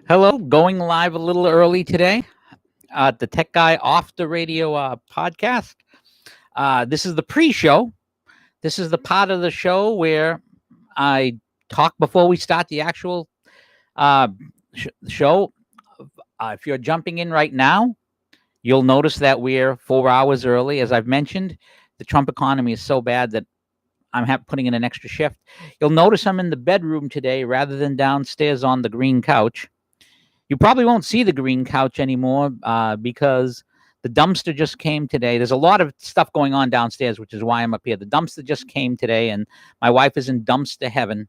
Hello, going live a little early today. The Tech Guy off the radio podcast. This is the pre-show. This is the part of the show where I talk before we start the actual uh, show. If you're jumping in right now, you'll notice that we're 4 hours early. As I've mentioned, the Trump economy is so bad that I'm putting in an extra shift. You'll notice I'm in the bedroom today rather than downstairs on the green couch. You probably won't see the green couch anymore because the dumpster just came today. There's a lot of stuff going on downstairs, which is why I'm up here. The dumpster just came today, and my wife is in dumpster heaven,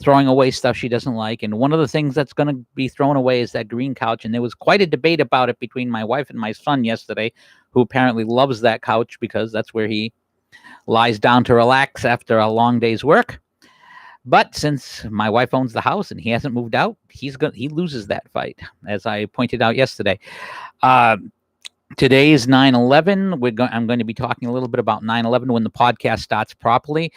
throwing away stuff she doesn't like. And one of the things that's going to be thrown away is that green couch. And there was quite a debate about it between my wife and my son yesterday, who apparently loves that couch because that's where he lies down to relax after a long day's work. But since my wife owns the house and he hasn't moved out, he loses that fight, as I pointed out yesterday. Today is 9/11. I'm going to be talking a little bit about 9/11 when the podcast starts properly.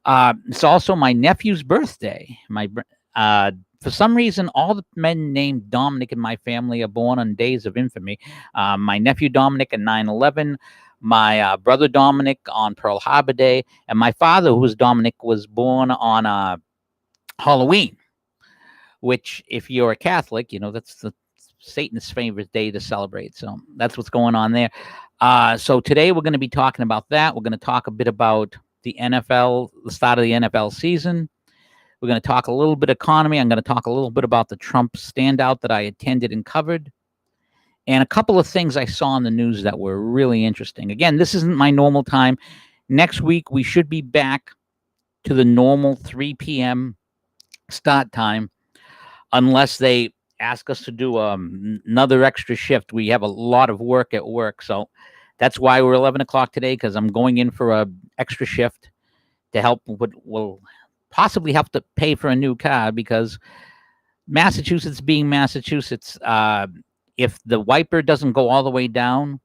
It's also my nephew's birthday. For some reason, all the men named Dominic in my family are born on days of infamy. My nephew Dominic on 9/11. My brother Dominic on Pearl Harbor Day, and my father, who was Dominic, was born on Halloween, which, if you're a Catholic, that's Satan's favorite day to celebrate. So that's what's going on there. So today we're going to be talking about that. We're going to talk a bit about the NFL, the start of the NFL season. We're going to talk a little bit economy. I'm going to talk a little bit about the Trump standout that I attended and covered. And a couple of things I saw in the news that were really interesting. Again, this isn't my normal time. Next week, we should be back to the normal 3 p.m. start time, unless they ask us to do another extra shift. We have a lot of work at work. So that's why we're 11 o'clock today, because I'm going in for an extra shift to help what will possibly have to pay for a new car, because Massachusetts being Massachusetts, if the wiper doesn't go all the way down,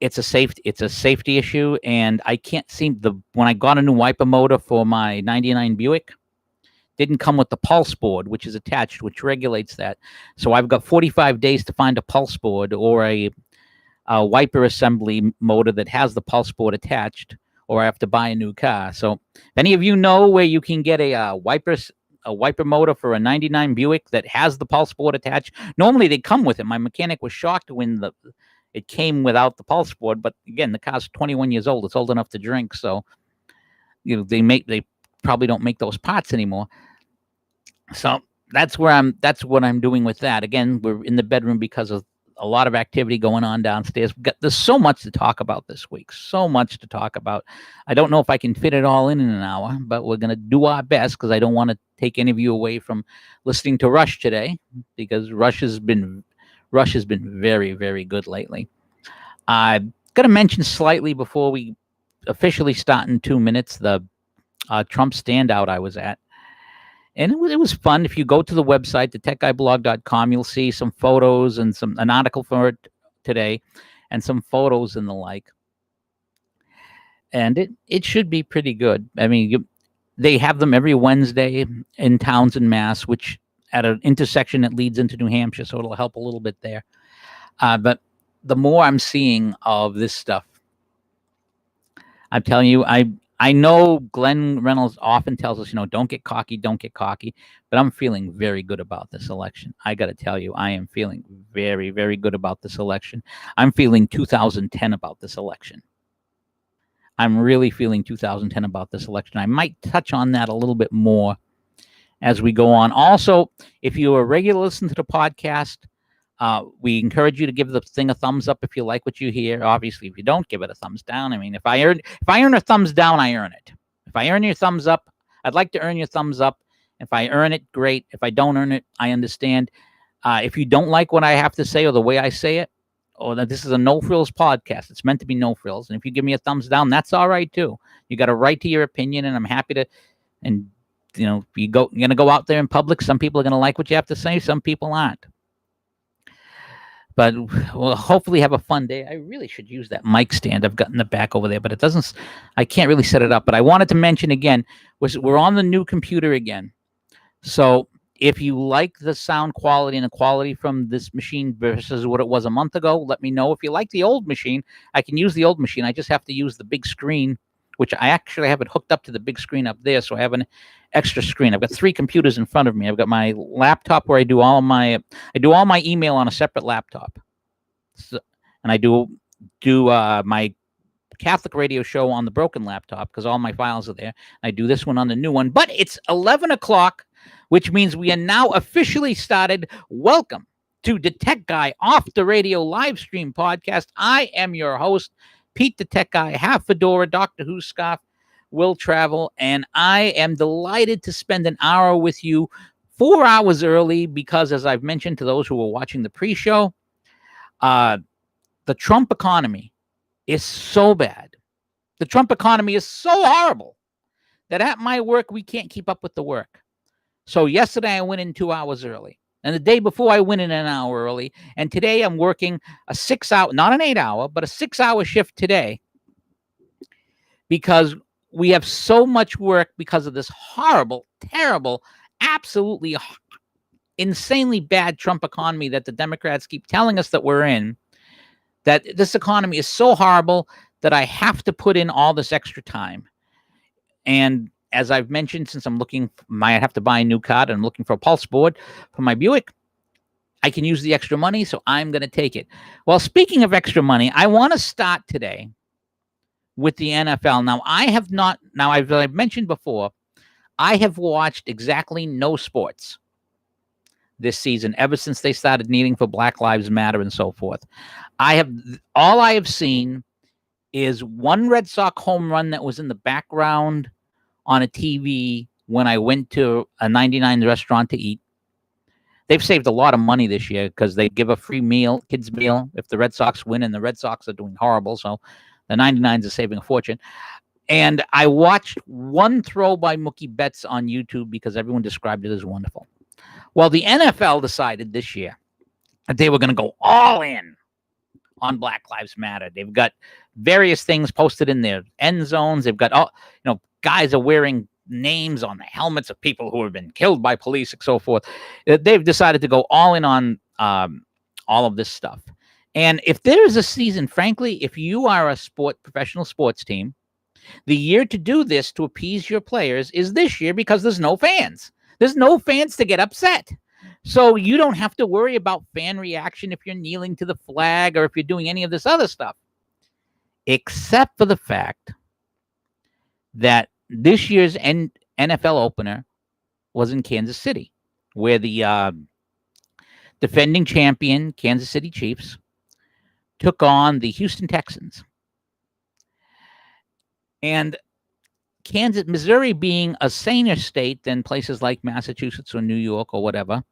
it's a safety issue. And I can't seem when I got a new wiper motor for my 99 Buick, didn't come with the pulse board, which is attached, which regulates that. So I've got 45 days to find a pulse board or a wiper assembly motor that has the pulse board attached, or I have to buy a new car. So if any of you know where you can get a wiper motor for a 99 Buick that has the pulse board attached. They come with it. My mechanic was shocked when it came without the pulse board, but again, the car's 21 years old. It's old enough to drink, so they probably don't make those parts anymore. So that's what I'm doing with that. Again, we're in the bedroom because of a lot of activity going on downstairs. There's so much to talk about this week. So much to talk about. I don't know if I can fit it all in an hour, but we're going to do our best, because I don't want to take any of you away from listening to Rush today, because Rush has been very, very good lately. I'm going to mention slightly before we officially start in 2 minutes the Trump standout I was at. And it was fun. If you go to the website, DaTechGuyblog.com, you'll see some photos and an article for it today, and some photos and the like. And it should be pretty good. I mean, they have them every Wednesday in Townsend, Mass, which at an intersection that leads into New Hampshire, so it'll help a little bit there. But the more I'm seeing of this stuff, I'm telling you, I know Glenn Reynolds often tells us, don't get cocky, but I'm feeling very good about this election. I got to tell you, I am feeling very, very good about this election. I'm feeling 2010 about this election. I'm really feeling 2010 about this election. I might touch on that a little bit more as we go on. Also, if you're a regular listener to the podcast, we encourage you to give the thing a thumbs up if you like what you hear. Obviously, if you don't, give it a thumbs down. I mean, if I earn a thumbs down, I earn it. If I earn your thumbs up, I'd like to earn your thumbs up. If I earn it, great. If I don't earn it, I understand. If you don't like what I have to say or the way I say it, or that this is a no frills podcast, it's meant to be no frills. And if you give me a thumbs down, that's all right too. You got a right to your opinion, and I'm happy to. And you're gonna go out there in public. Some people are gonna like what you have to say. Some people aren't. But we'll hopefully have a fun day. I really should use that mic stand I've got in the back over there, but I can't really set it up. But I wanted to mention again, we're on the new computer again. So If you like the sound quality and the quality from this machine versus what it was a month ago, let me know. If you like the old machine, I can use the old machine. I just have to use the big screen, which I actually have it hooked up to the big screen up there, so I have an extra screen. I've got 3 computers in front of me. I've got my laptop where I do all my email on a separate laptop, and I do my Catholic radio show on the broken laptop because all my files are there. I do this one on the new one, but it's 11 o'clock, which means we are now officially started. Welcome to DaTechGuy Off the Radio live stream podcast. I am your host, Pete the Tech Guy, half fedora, Doctor Who scarf, will travel, and I am delighted to spend an hour with you 4 hours early because, as I've mentioned to those who are watching the pre-show, the Trump economy is so bad. The Trump economy is so horrible that at my work, we can't keep up with the work. So yesterday I went in 2 hours early. And the day before I went in an hour early. And today I'm working a 6-hour, not an 8-hour, but a 6-hour shift today. Because we have so much work because of this horrible, terrible, absolutely insanely bad Trump economy that the Democrats keep telling us that we're in. That this economy is so horrible that I have to put in all this extra time. And as I've mentioned, since I'm might have to buy a new car and I'm looking for a pulse board for my Buick, I can use the extra money, so I'm going to take it. Well, speaking of extra money, I want to start today with the NFL. Now, I've mentioned before, I have watched exactly no sports this season ever since they started kneeling for Black Lives Matter and so forth. All I have seen is one Red Sox home run that was in the background on a TV when I went to a 99 restaurant to eat. They've saved a lot of money this year because they give a free meal, kids meal, if the Red Sox win, and the Red Sox are doing horrible. So the 99s are saving a fortune. And I watched one throw by Mookie Betts on YouTube because everyone described it as wonderful. Well, the NFL decided this year that they were going to go all in on Black Lives Matter. They've got various things posted in their end zones. They've got guys are wearing names on the helmets of people who have been killed by police and so forth. They've decided to go all in on all of this stuff. And if there is a season, frankly, if you are a professional sports team, the year to do this to appease your players is this year because there's no fans. There's no fans to get upset. So you don't have to worry about fan reaction if you're kneeling to the flag or if you're doing any of this other stuff. Except for the fact that this year's NFL opener was in Kansas City, where the defending champion Kansas City Chiefs took on the Houston Texans. And Missouri being a saner state than places like Massachusetts or New York or whatever,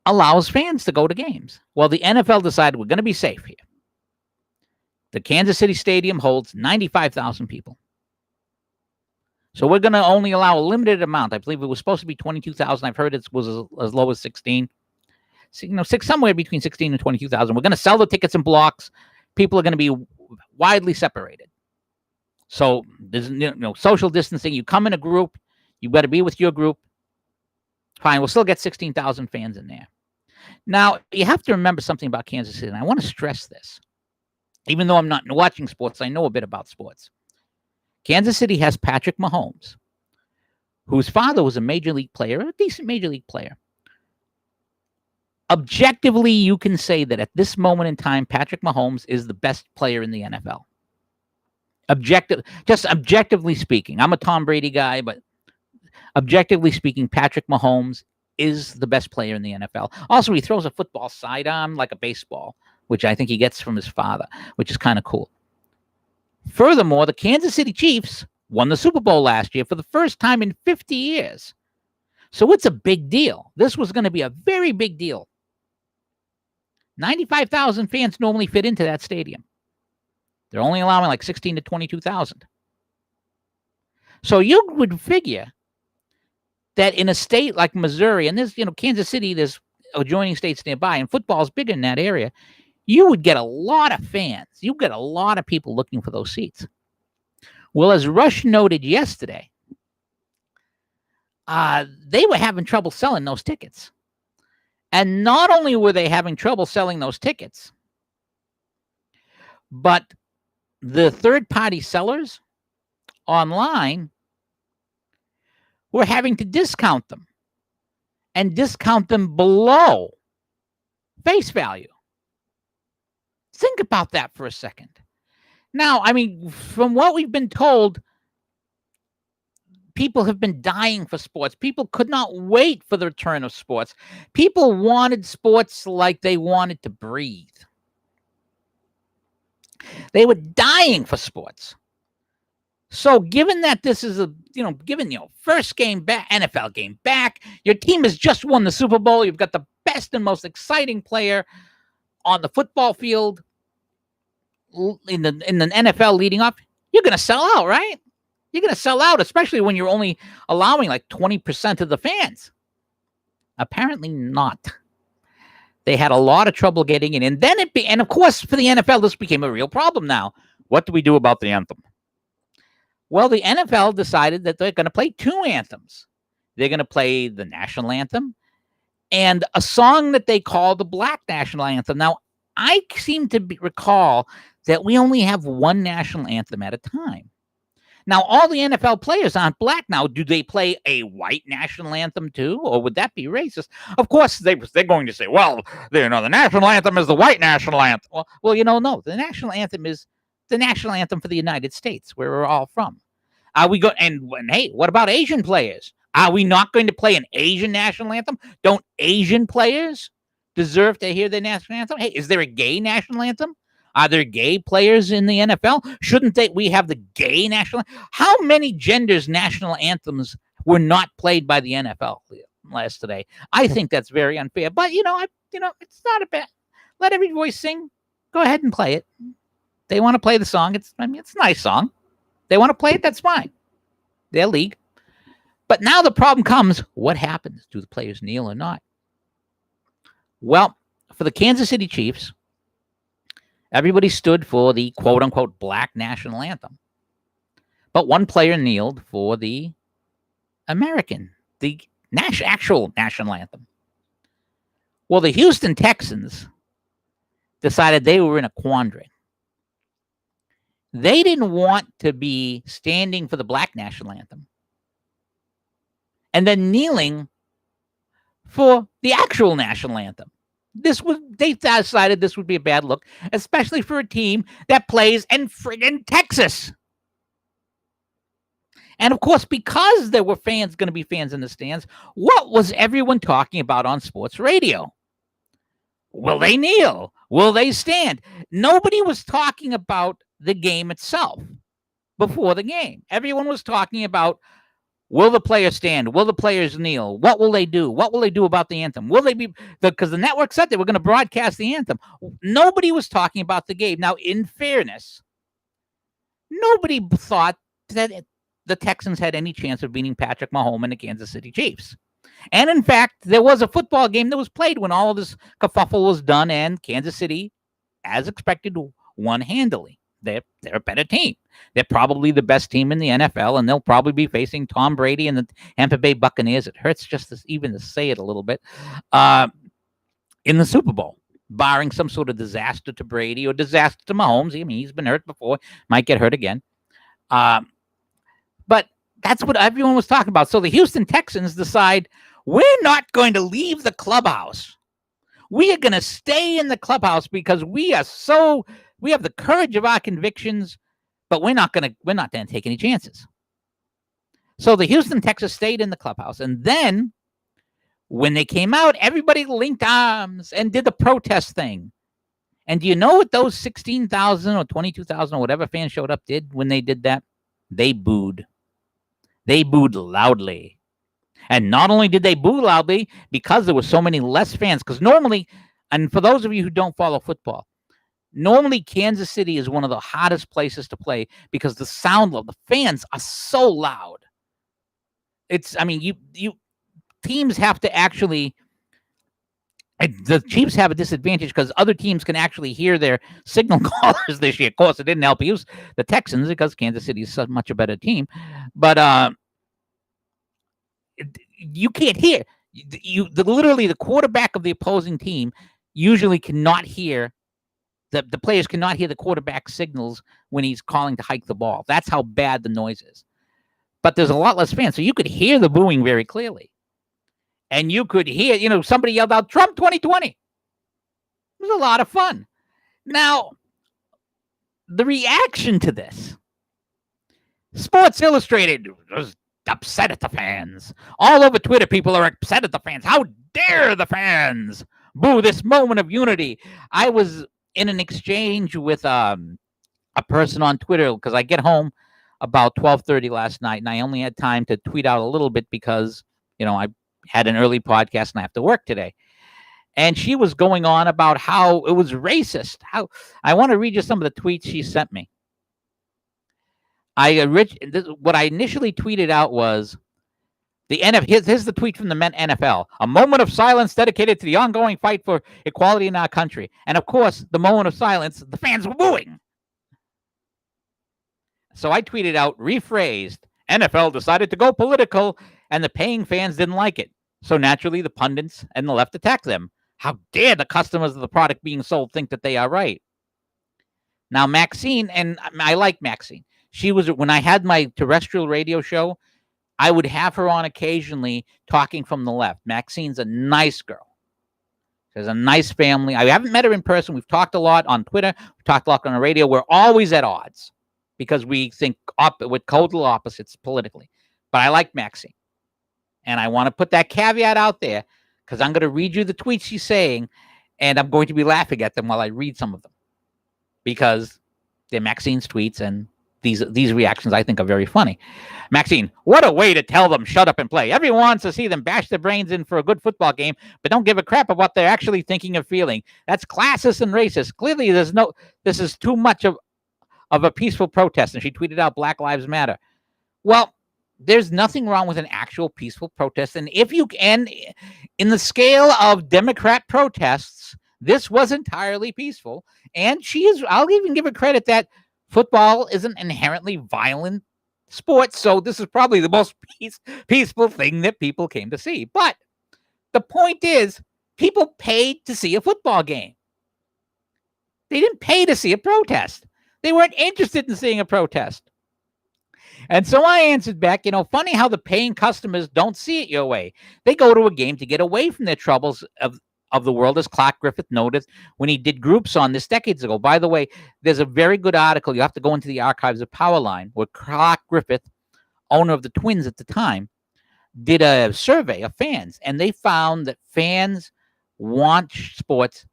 allows fans to go to games. Well, the NFL decided we're going to be safe here. The Kansas City Stadium holds 95,000 people. So we're going to only allow a limited amount. I believe it was supposed to be 22,000. I've heard it was as low as 16. So, somewhere between 16 and 22,000. We're going to sell the tickets in blocks. People are going to be widely separated. So there's social distancing. You come in a group, you better be with your group. Fine, we'll still get 16,000 fans in there. Now, you have to remember something about Kansas City, and I want to stress this. Even though I'm not watching sports, I know a bit about sports. Kansas City has Patrick Mahomes, whose father was a major league player, a decent major league player. Objectively, you can say that at this moment in time, Patrick Mahomes is the best player in the NFL. Objectively speaking, I'm a Tom Brady guy, but objectively speaking, Patrick Mahomes is the best player in the NFL. Also, he throws a football sidearm like a baseball, which I think he gets from his father, which is kind of cool. Furthermore, the Kansas City Chiefs won the Super Bowl last year for the first time in 50 years. So it's a big deal. This was going to be a very big deal. 95,000 fans normally fit into that stadium. They're only allowing like 16 to 22,000. So you would figure that in a state like Missouri, and there's, Kansas City, there's adjoining states nearby, and football's big in that area, you would get a lot of fans. You get a lot of people looking for those seats. Well, as Rush noted yesterday, they were having trouble selling those tickets. And not only were they having trouble selling those tickets, but the third-party sellers online were having to discount them and discount them below face value. Think about that for a second. Now, I mean, from what we've been told, people have been dying for sports. People could not wait for the return of sports. People wanted sports like they wanted to breathe. They were dying for sports. So given that this is first game back, NFL game back, your team has just won the Super Bowl, you've got the best and most exciting player on the football field in the NFL leading up, you're going to sell out, right? You're going to sell out, especially when you're only allowing like 20% of the fans. Apparently not. They had a lot of trouble getting in. And then and of course, for the NFL, this became a real problem now. What do we do about the anthem? Well, the NFL decided that they're going to play two anthems. They're going to play the national anthem and a song that they call the Black National Anthem. Now, I seem to recall that we only have one national anthem at a time. Now, all the NFL players aren't black now. Do they play a white national anthem too, or would that be racist? Of course, they're going to say, well, the national anthem is the white national anthem. Well, no. The national anthem is the national anthem for the United States, where we're all from. Are we hey, what about Asian players? Are we not going to play an Asian national anthem? Don't Asian players deserve to hear the national anthem? Hey, is there a gay national anthem? Are there gay players in the NFL? Shouldn't we have the gay national? How many genders' national anthems were not played by the NFL last today? I think that's very unfair. But it's not a bad. Let every voice sing. Go ahead and play it. They want to play the song. It's a nice song. They want to play it. That's fine. Their league. But now the problem comes. What happens? Do the players kneel or not? Well, for the Kansas City Chiefs, everybody stood for the quote-unquote Black National Anthem. But one player kneeled for the American, the actual national anthem. Well, the Houston Texans decided they were in a quandary. They didn't want to be standing for the Black National Anthem and then kneeling for the actual national anthem. They decided this would be a bad look, especially for a team that plays in friggin' Texas. And of course, because there were going to be fans in the stands, what was everyone talking about on sports radio? Will they kneel? Will they stand? Nobody was talking about the game itself before the game. Everyone was talking about, will the players stand? Will the players kneel? What will they do? What will they do about the anthem? Will they be, because the network said they were going to broadcast the anthem. Nobody was talking about the game. Now, in fairness, nobody thought that the Texans had any chance of beating Patrick Mahomes and the Kansas City Chiefs. And in fact, there was a football game that was played when all of this kerfuffle was done, and Kansas City, as expected, won handily. They're a better team. They're probably the best team in the NFL, and they'll probably be facing Tom Brady and the Tampa Bay Buccaneers. It hurts just even to say it a little bit, in the Super Bowl, barring some sort of disaster to Brady or disaster to Mahomes. I mean, he's been hurt before, might get hurt again. But that's what everyone was talking about. So the Houston Texans decide, we're not going to leave the clubhouse. We are going to stay in the clubhouse because we have the courage of our convictions, but we're not going to take any chances. So the Houston Texans stayed in the clubhouse. And then when they came out, everybody linked arms and did the protest thing. And do you know what those 16,000 or 22,000 or whatever fans showed up did when they did that? They booed. They booed loudly. And not only did they boo loudly, because there were so many less fans, because normally, and for those of you who don't follow football, normally Kansas City is one of the hottest places to play because the sound of the fans are so loud. Teams have to actually, the Chiefs have a disadvantage because other teams can actually hear their signal callers this year. Of course, it didn't help use the Texans because Kansas City is so much a better team. But you can't hear. Literally the quarterback of the opposing team usually cannot hear the players cannot hear the quarterback signals when he's calling to hike the ball. That's how bad the noise is. But there's a lot less fans, so you could hear the booing very clearly. And you could hear, somebody yelled out, Trump 2020. It was a lot of fun. Now, the reaction to this, Sports Illustrated was upset at the fans. All over Twitter, people are upset at the fans. How dare the fans boo this moment of unity? I was in an exchange with a person on Twitter because I get home about 12:30 last night, and I only had time to tweet out a little bit because, I had an early podcast and I have to work today. And she was going on about how it was racist. I want to read you some of the tweets she sent me. What I initially tweeted out was the NFL. Here's the tweet from the NFL: a moment of silence dedicated to the ongoing fight for equality in our country. And of course, the moment of silence, the fans were booing. So I tweeted out, rephrased: NFL decided to go political, and the paying fans didn't like it. So naturally, the pundits and the left attacked them. How dare the customers of the product being sold think that they are right? Now, Maxine, and I like Maxine. She was, when I had my terrestrial radio show, I would have her on occasionally talking from the left. Maxine's a nice girl. She has a nice family. I haven't met her in person. We've talked a lot on Twitter. We've talked a lot on the radio. We're always at odds because we think with total opposites politically. But I like Maxine. And I want to put that caveat out there because I'm going to read you the tweets she's saying, and I'm going to be laughing at them while I read some of them because they're Maxine's tweets, and these reactions I think are very funny. Maxine, what a way to tell them shut up and play. Everyone wants to see them bash their brains in for a good football game, but don't give a crap about what they're actually thinking or feeling. That's classist and racist. Clearly, this is too much of a peaceful protest. And she tweeted out Black Lives Matter. Well, there's nothing wrong with an actual peaceful protest. And in the scale of Democrat protests, this was entirely peaceful. And I'll even give her credit that football is an inherently violent sport. So this is probably the most peaceful thing that people came to see. But the point is, people paid to see a football game. They didn't pay to see a protest. They weren't interested in seeing a protest. And so I answered back, funny how the paying customers don't see it your way. They go to a game to get away from their troubles of the world, as Clark Griffith noted when he did groups on this decades ago. By the way, there's a very good article. You have to go into the archives of Powerline, where Clark Griffith, owner of the Twins at the time, did a survey of fans, and they found that fans want sports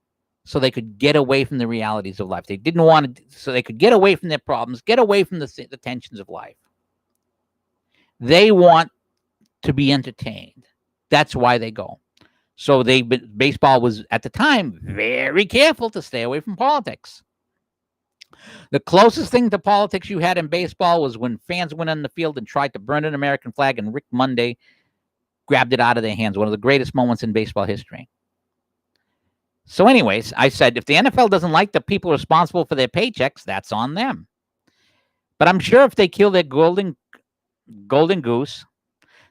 so they could get away from the realities of life. They didn't want to, so they could get away from their problems, get away from the tensions of life. They want to be entertained. That's why they go. So baseball was, at the time, very careful to stay away from politics. The closest thing to politics you had in baseball was when fans went on the field and tried to burn an American flag, and Rick Monday grabbed it out of their hands. One of the greatest moments in baseball history. So anyways, I said, if the NFL doesn't like the people responsible for their paychecks, that's on them. But I'm sure if they kill their golden goose,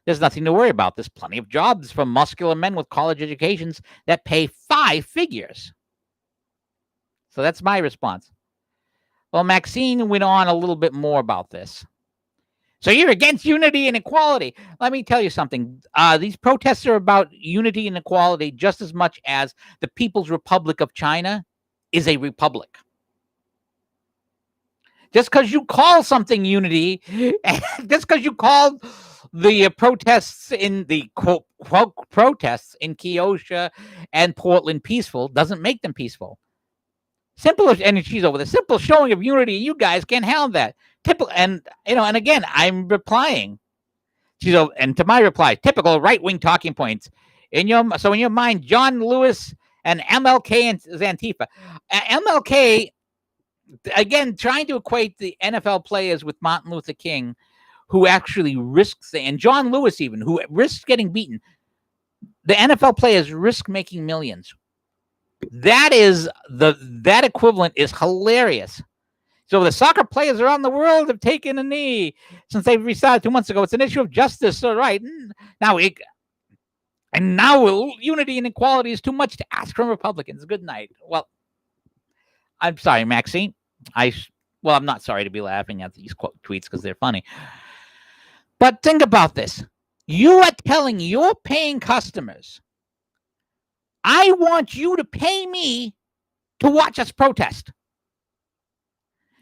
there's nothing to worry about. There's plenty of jobs for muscular men with college educations that pay 5 figures. So that's my response. Well, Maxine went on a little bit more about this. So you're against unity and equality. Let me tell you something. These protests are about unity and equality just as much as the People's Republic of China is a republic. Just because you call something unity, just because you call the protests in the quote protests in Kenosha and Portland peaceful, doesn't make them peaceful. And she's over the simple showing of unity. You guys can't handle that. And again, I'm replying. And to my reply, typical right-wing talking points. In your mind, John Lewis and MLK is Antifa. MLK, again, trying to equate the NFL players with Martin Luther King, who actually risks, and John Lewis even, who risks getting beaten. The NFL players risk making millions. That equivalent is hilarious. So the soccer players around the world have taken a knee since they've restarted 2 months ago. It's an issue of justice, all right. Now, And now unity and equality is too much to ask from Republicans. Good night. Well, I'm sorry, Maxine. I'm not sorry to be laughing at these tweets because they're funny. But think about this. You are telling your paying customers, I want you to pay me to watch us protest.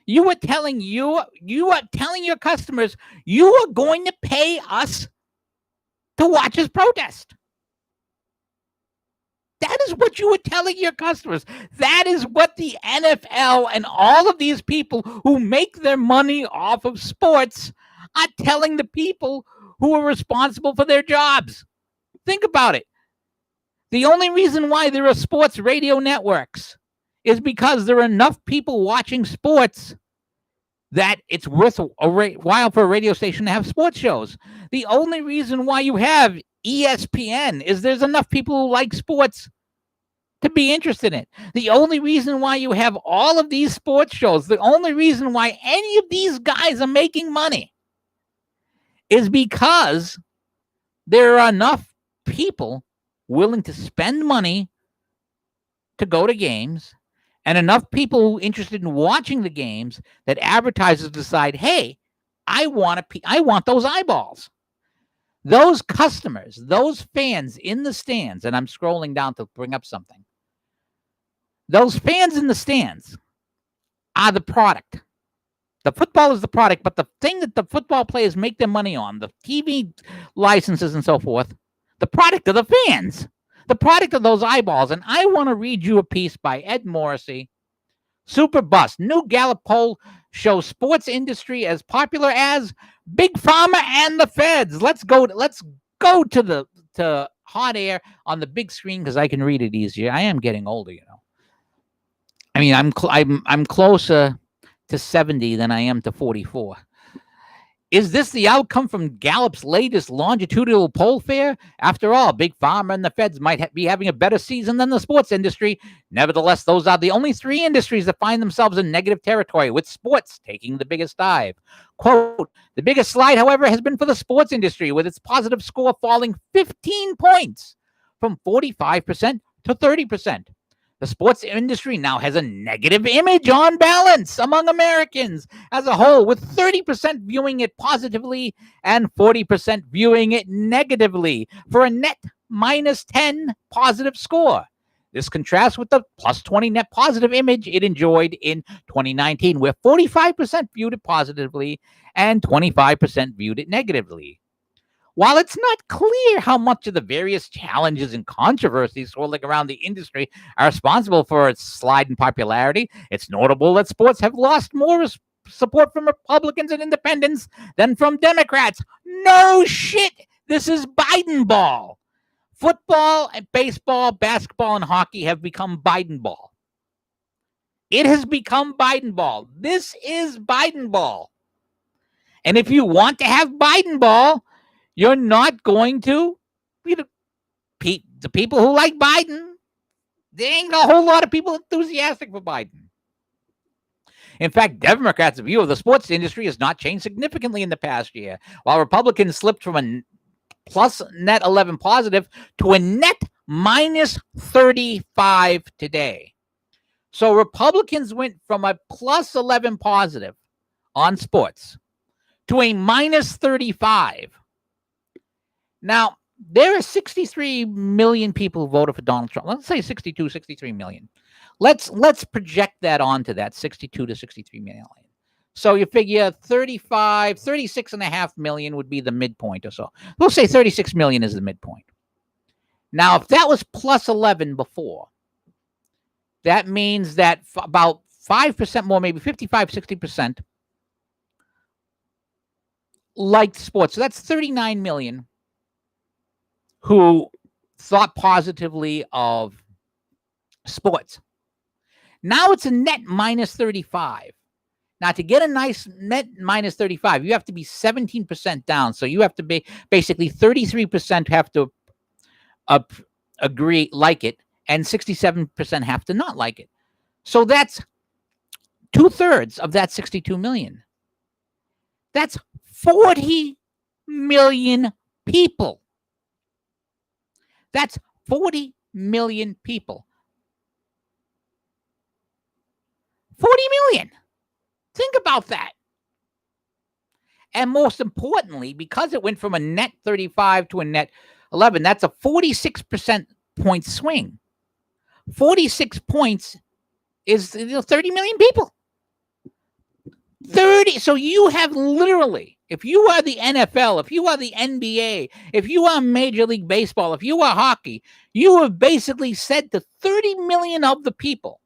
You are telling your customers, you are going to pay us to watch us protest. That is what you were telling your customers. That is what the NFL and all of these people who make their money off of sports are telling the people who are responsible for their jobs. Think about it. The only reason why there are sports radio networks is because there are enough people watching sports that it's worth a while for a radio station to have sports shows. The only reason why you have ESPN is there's enough people who like sports to be interested in it. The only reason why you have all of these sports shows, the only reason why any of these guys are making money is because there are enough people willing to spend money to go to games and enough people interested in watching the games that advertisers decide, hey, I want those eyeballs. Those customers, those fans in the stands, and I'm scrolling down to bring up something. Those fans in the stands are the product. The football is the product, but the thing that the football players make their money on, the TV licenses and so forth, the product of the fans, the product of those eyeballs. And I want to read you a piece by Ed Morrissey. Super Bust. New Gallup poll shows sports industry as popular as Big Pharma and the Feds. Let's go to hot air on the big screen because I can read it easier. I am getting older, I mean, I'm closer to 70 than I am to 44. Is this the outcome from Gallup's latest longitudinal poll fair? After all, Big Pharma and the Feds might be having a better season than the sports industry. Nevertheless, those are the only three industries that find themselves in negative territory, with sports taking the biggest dive. Quote, the biggest slide, however, has been for the sports industry, with its positive score falling 15 points from 45% to 30%. The sports industry now has a negative image on balance among Americans as a whole, with 30% viewing it positively and 40% viewing it negatively, for a net minus 10 positive score. This contrasts with the plus 20 net positive image it enjoyed in 2019, where 45% viewed it positively and 25% viewed it negatively. While it's not clear how much of the various challenges and controversies swirling around the industry are responsible for its slide in popularity, it's notable that sports have lost more support from Republicans and independents than from Democrats. No shit! This is Biden ball. Football and baseball, basketball, and hockey have become Biden ball. It has become Biden ball. This is Biden ball. And if you want to have Biden ball, you're not going to, the people who like Biden, there ain't a whole lot of people enthusiastic for Biden. In fact, Democrats' view of the sports industry has not changed significantly in the past year, while Republicans slipped from a plus net 11 positive to a net minus 35 today. So Republicans went from a plus 11 positive on sports to a minus 35. Now, there are 63 million people who voted for Donald Trump. Let's say 62, 63 million. Let's project that onto that 62 to 63 million. So you figure 36.5 million would be the midpoint or so. We'll say 36 million is the midpoint. Now, if that was plus 11 before, that means that about 5% more, maybe 55, 60% liked sports. So that's 39 million. Who thought positively of sports. Now it's a net minus 35. Now, to get a nice net minus 35, you have to be 17% down. So you have to be basically 33% have to agree, like it, and 67% have to not like it. So that's 2/3 of that 62 million. That's 40 million people. That's 40 million people. 40 million. Think about that. And most importantly, because it went from a net 35 to a net 11, that's a 46% point swing. 46 points is 30 million people. 30. So you have literally, if you are the NFL, if you are the NBA, if you are Major League Baseball, if you are hockey, you have basically said to 30 million of the people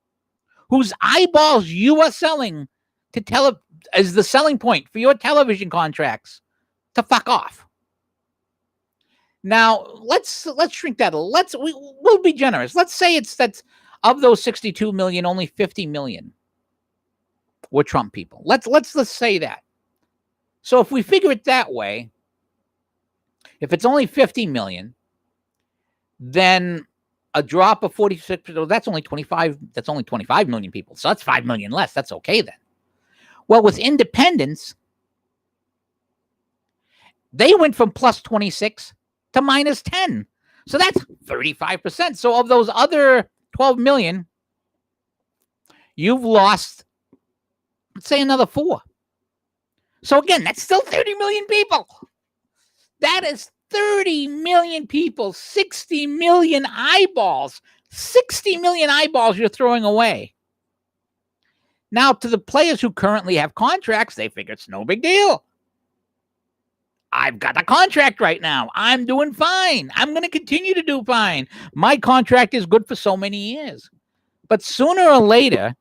whose eyeballs you are selling to as the selling point for your television contracts to fuck off. Now let's shrink that. We'll be generous. Let's say that's of those 62 million, only 50 million were Trump people. Let's say that. So if we figure it that way, if it's only 50 million, then a drop of 46, that's only 25 million people. So that's 5 million less. That's okay then. Well, with independents, they went from plus 26 to minus 10. So that's 35%. So of those other 12 million, you've lost, let's say, another 4. So again, that's still 30 million people. That is 30 million people, 60 million eyeballs. 60 million eyeballs you're throwing away. Now, to the players who currently have contracts, they figure it's no big deal. I've got a contract right now. I'm doing fine. I'm going to continue to do fine. My contract is good for so many years. But sooner or later,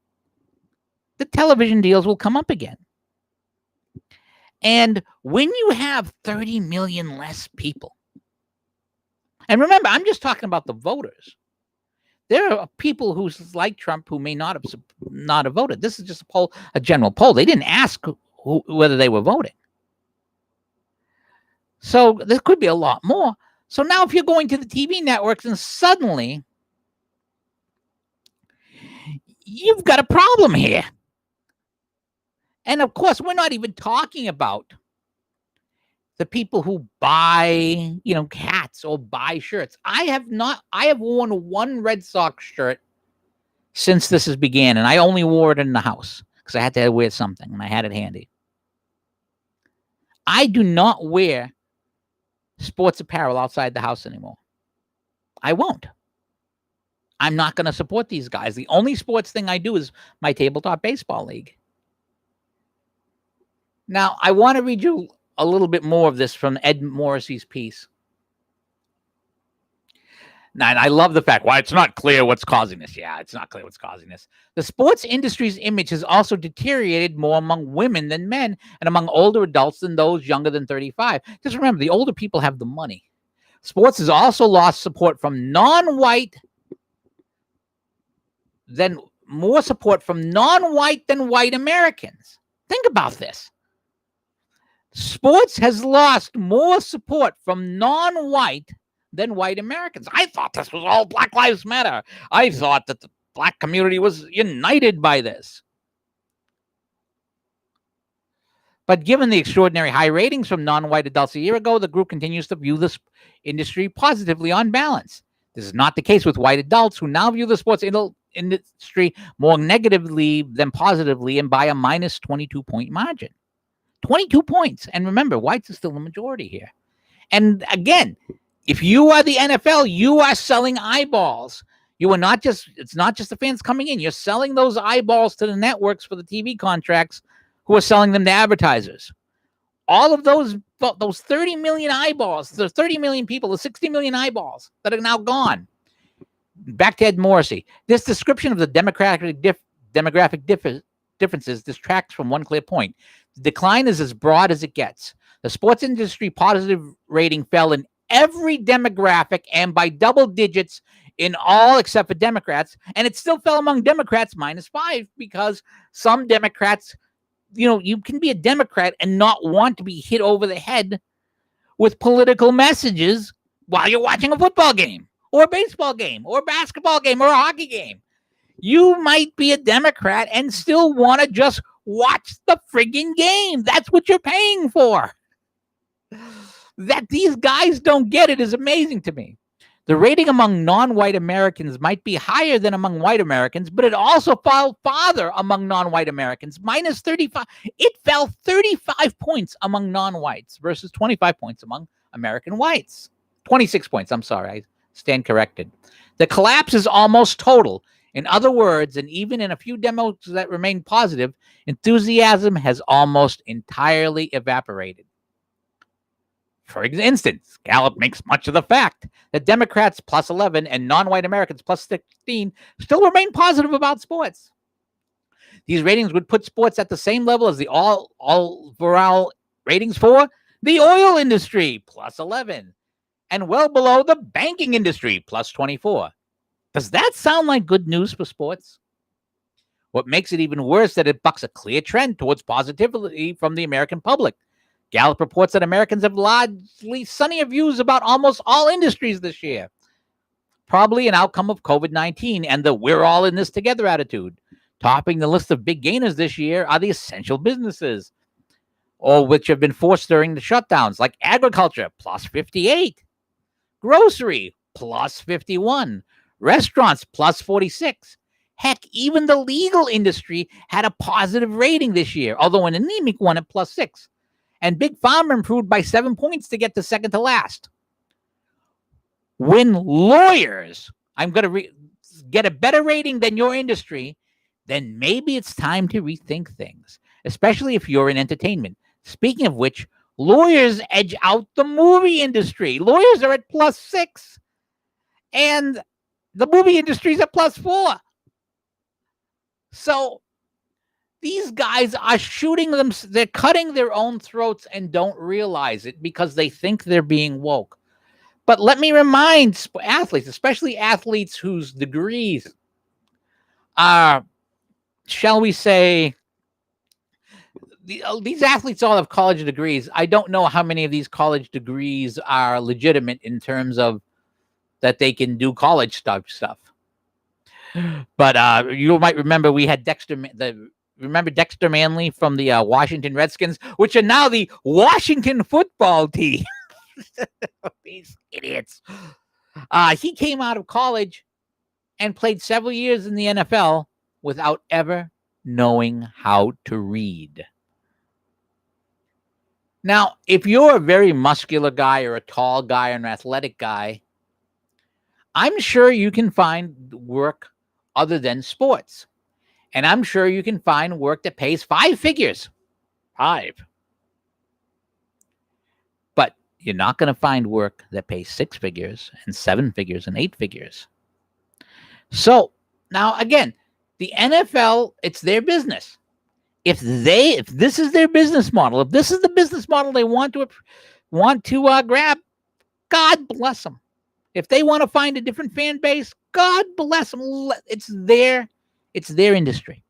the television deals will come up again. And when you have 30 million less people, and remember, I'm just talking about the voters. There are people who like Trump who may not have voted. This is just a general poll. They didn't ask whether they were voting. So there could be a lot more. So now if you're going to the TV networks and suddenly you've got a problem here. And of course, we're not even talking about the people who buy, hats or buy shirts. I have worn one Red Sox shirt since this has began, and I only wore it in the house because I had to wear something and I had it handy. I do not wear sports apparel outside the house anymore. I won't. I'm not going to support these guys. The only sports thing I do is my tabletop baseball league. Now, I want to read you a little bit more of this from Ed Morrissey's piece. Now, and I love the fact, it's not clear what's causing this. Yeah, it's not clear what's causing this. The sports industry's image has also deteriorated more among women than men and among older adults than those younger than 35. Just remember, the older people have the money. Sports has also lost support from non-white, more support from non-white than white Americans. Think about this. Sports has lost more support from non-white than white Americans. I thought this was all Black Lives Matter. I thought that the black community was united by this. But given the extraordinary high ratings from non-white adults a year ago, the group continues to view this industry positively on balance. This is not the case with white adults who now view the sports industry more negatively than positively and by a minus 22-point margin. 22 points. And remember, whites are still the majority here. And again, if you are the NFL, you are selling eyeballs. It's not just the fans coming in. You're selling those eyeballs to the networks for the TV contracts who are selling them to advertisers. All of those 30 million eyeballs, the 30 million people, the 60 million eyeballs that are now gone. Back to Ed Morrissey. This description of the demographic differences distracts from one clear point. The decline is as broad as it gets. The sports industry positive rating fell in every demographic and by double digits in all except for Democrats. And it still fell among Democrats -5 because some Democrats, you can be a Democrat and not want to be hit over the head with political messages while you're watching a football game or a baseball game or a basketball game or a hockey game. You might be a Democrat and still want to just watch the friggin' game. That's what you're paying for. That these guys don't get it is amazing to me. The rating among non-white Americans might be higher than among white Americans, but it also fell farther among non-white Americans, minus 35. It fell 35 points among non-whites versus 25 points among American whites. 26 points, I'm sorry, I stand corrected. The collapse is almost total. In other words, and even in a few demos that remain positive, enthusiasm has almost entirely evaporated. For instance, Gallup makes much of the fact that Democrats plus 11 and non-white Americans plus 16 still remain positive about sports. These ratings would put sports at the same level as the overall ratings for the oil industry, plus 11, and well below the banking industry, plus 24. Does that sound like good news for sports? What makes it even worse is that it bucks a clear trend towards positivity from the American public. Gallup reports that Americans have largely sunnier views about almost all industries this year, probably an outcome of COVID-19 and the we're all in this together attitude. Topping the list of big gainers this year are the essential businesses, all which have been forced during the shutdowns, like agriculture, plus 58, grocery, plus 51, restaurants, plus 46. Heck, even the legal industry had a positive rating this year, although an anemic one at plus 6. And Big Pharma improved by 7 points to get to second to last. When lawyers, I'm going to get a better rating than your industry, then maybe it's time to rethink things, especially if you're in entertainment. Speaking of which, lawyers edge out the movie industry. Lawyers are at plus 6, and the movie industry's at plus 4. So these guys are shooting them. They're cutting their own throats and don't realize it because they think they're being woke. But let me remind athletes, especially athletes whose degrees are, shall we say, these athletes all have college degrees. I don't know how many of these college degrees are legitimate in terms of that they can do college stuff. But you might remember we had Remember Dexter Manley from the Washington Redskins, which are now the Washington football team. These idiots. He came out of college and played several years in the NFL without ever knowing how to read. Now, if you're a very muscular guy or a tall guy or an athletic guy, I'm sure you can find work other than sports. And I'm sure you can find work that pays 5 figures. 5. But you're not going to find work that pays 6 figures and 7 figures and 8 figures. So now, again, the NFL, it's their business. If this is their business model, if this is the business model they want to grab, God bless them. If they want to find a different fan base, God bless them. It's their industry.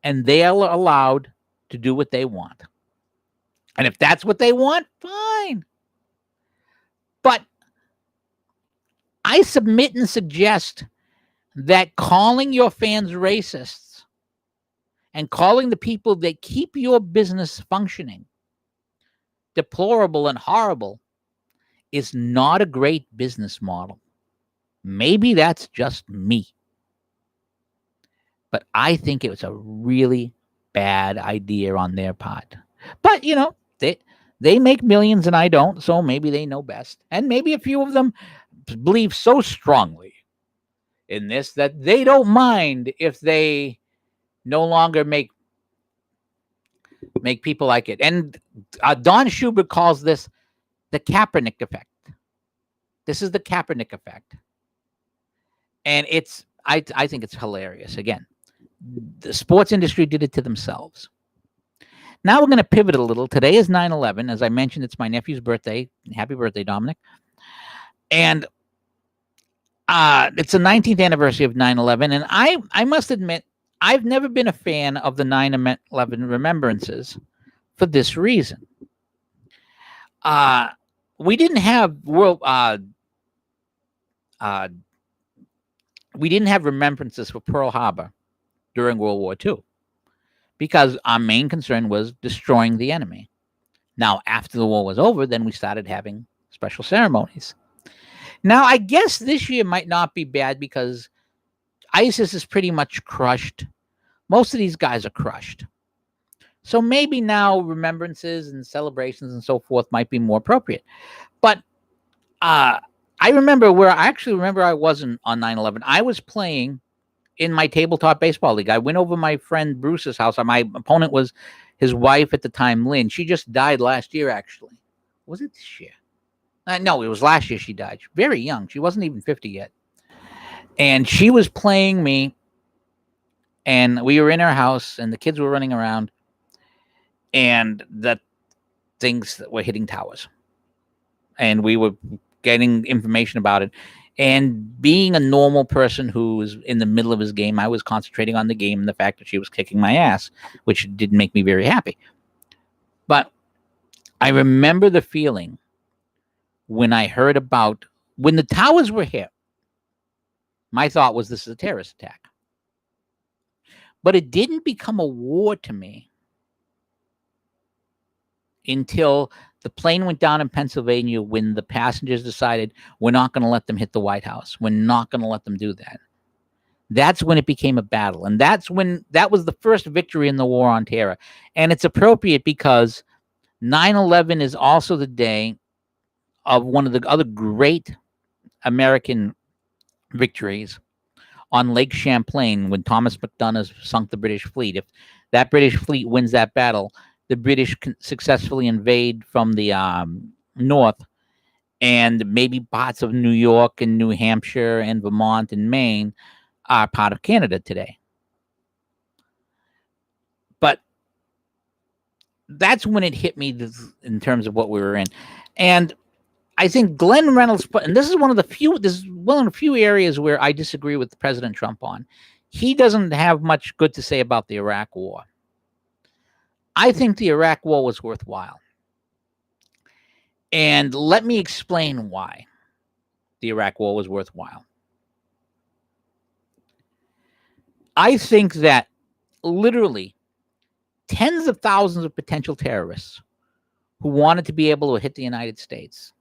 And they are allowed to do what they want. And if that's what they want, fine. But I submit and suggest that calling your fans racists and calling the people that keep your business functioning deplorable and horrible is not a great business model. Maybe that's just me. But I think it was a really bad idea on their part. But, they make millions and I don't, so maybe they know best. And maybe a few of them believe so strongly in this that they don't mind if they no longer make people like it. And Don Schubert calls this the Kaepernick effect. This is the Kaepernick effect. And I think it's hilarious. Again, the sports industry did it to themselves. Now we're going to pivot a little. Today is 9/11. As I mentioned, it's my nephew's birthday. Happy birthday, Dominic. And it's the 19th anniversary of 9/11. And I must admit, I've never been a fan of the 9/11 remembrances for this reason. We didn't have remembrances for Pearl Harbor during World War II because our main concern was destroying the enemy. Now, after the war was over, then we started having special ceremonies. Now, I guess this year might not be bad because ISIS is pretty much crushed. Most of these guys are crushed. So maybe now remembrances and celebrations and so forth might be more appropriate. But I remember I wasn't on 9/11. I was playing in my tabletop baseball league. I went over my friend Bruce's house. My opponent was his wife at the time, Lynn. She just died last year, actually. Was it this year? No, it was last year she died. Very young. She wasn't even 50 yet. And she was playing me, and we were in her house, and the kids were running around, and the things that were hitting towers. And we were getting information about it. And being a normal person who was in the middle of his game, I was concentrating on the game and the fact that she was kicking my ass, which didn't make me very happy. But I remember the feeling when I heard about when the towers were hit. My thought was this is a terrorist attack. But it didn't become a war to me until the plane went down in Pennsylvania when the passengers decided we're not going to let them hit the White House. We're not going to let them do that. That's when it became a battle. And that was the first victory in the war on terror. And it's appropriate because 9/11 is also the day of one of the other great American victories on Lake Champlain when Thomas MacDonough sunk the British fleet. If that British fleet wins that battle, the British successfully invade from the north, and maybe parts of New York and New Hampshire and Vermont and Maine are part of Canada today. But that's when it hit me in terms of what we were in. And I think Glenn Reynolds, and this is one of the few areas where I disagree with President Trump on. He doesn't have much good to say about the Iraq War. I think the Iraq War was worthwhile. And let me explain why the Iraq War was worthwhile. I think that literally tens of thousands of potential terrorists who wanted to be able to hit the United States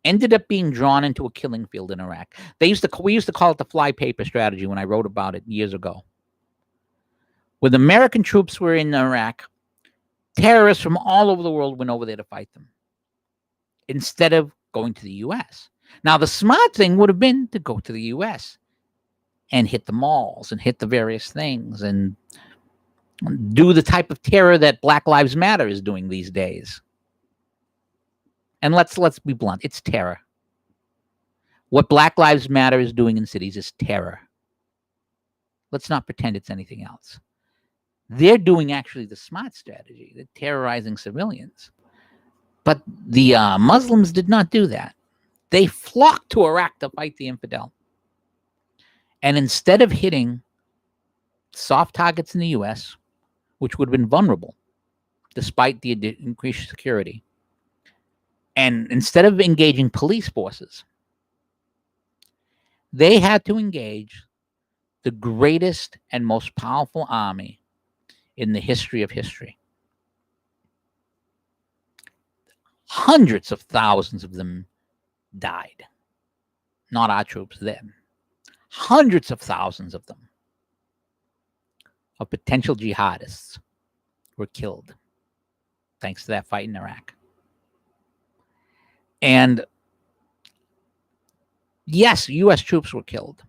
ended up being drawn into a killing field in Iraq. We used to call it the fly paper strategy when I wrote about it years ago. When the American troops were in Iraq, terrorists from all over the world went over there to fight them instead of going to the U.S. Now, the smart thing would have been to go to the U.S. and hit the malls and hit the various things and do the type of terror that Black Lives Matter is doing these days. And let's be blunt, it's terror. What Black Lives Matter is doing in cities is terror. Let's not pretend it's anything else. They're doing actually the smart strategy. They're terrorizing civilians. But the Muslims did not do that. They flocked to Iraq to fight the infidel. And instead of hitting soft targets in the U.S., which would have been vulnerable, despite the increased security, and instead of engaging police forces, they had to engage the greatest and most powerful army in the history of history. Hundreds of thousands of them died. Not our troops, them. Hundreds of thousands of them, of potential jihadists, were killed thanks to that fight in Iraq. And yes, U.S. troops were killed.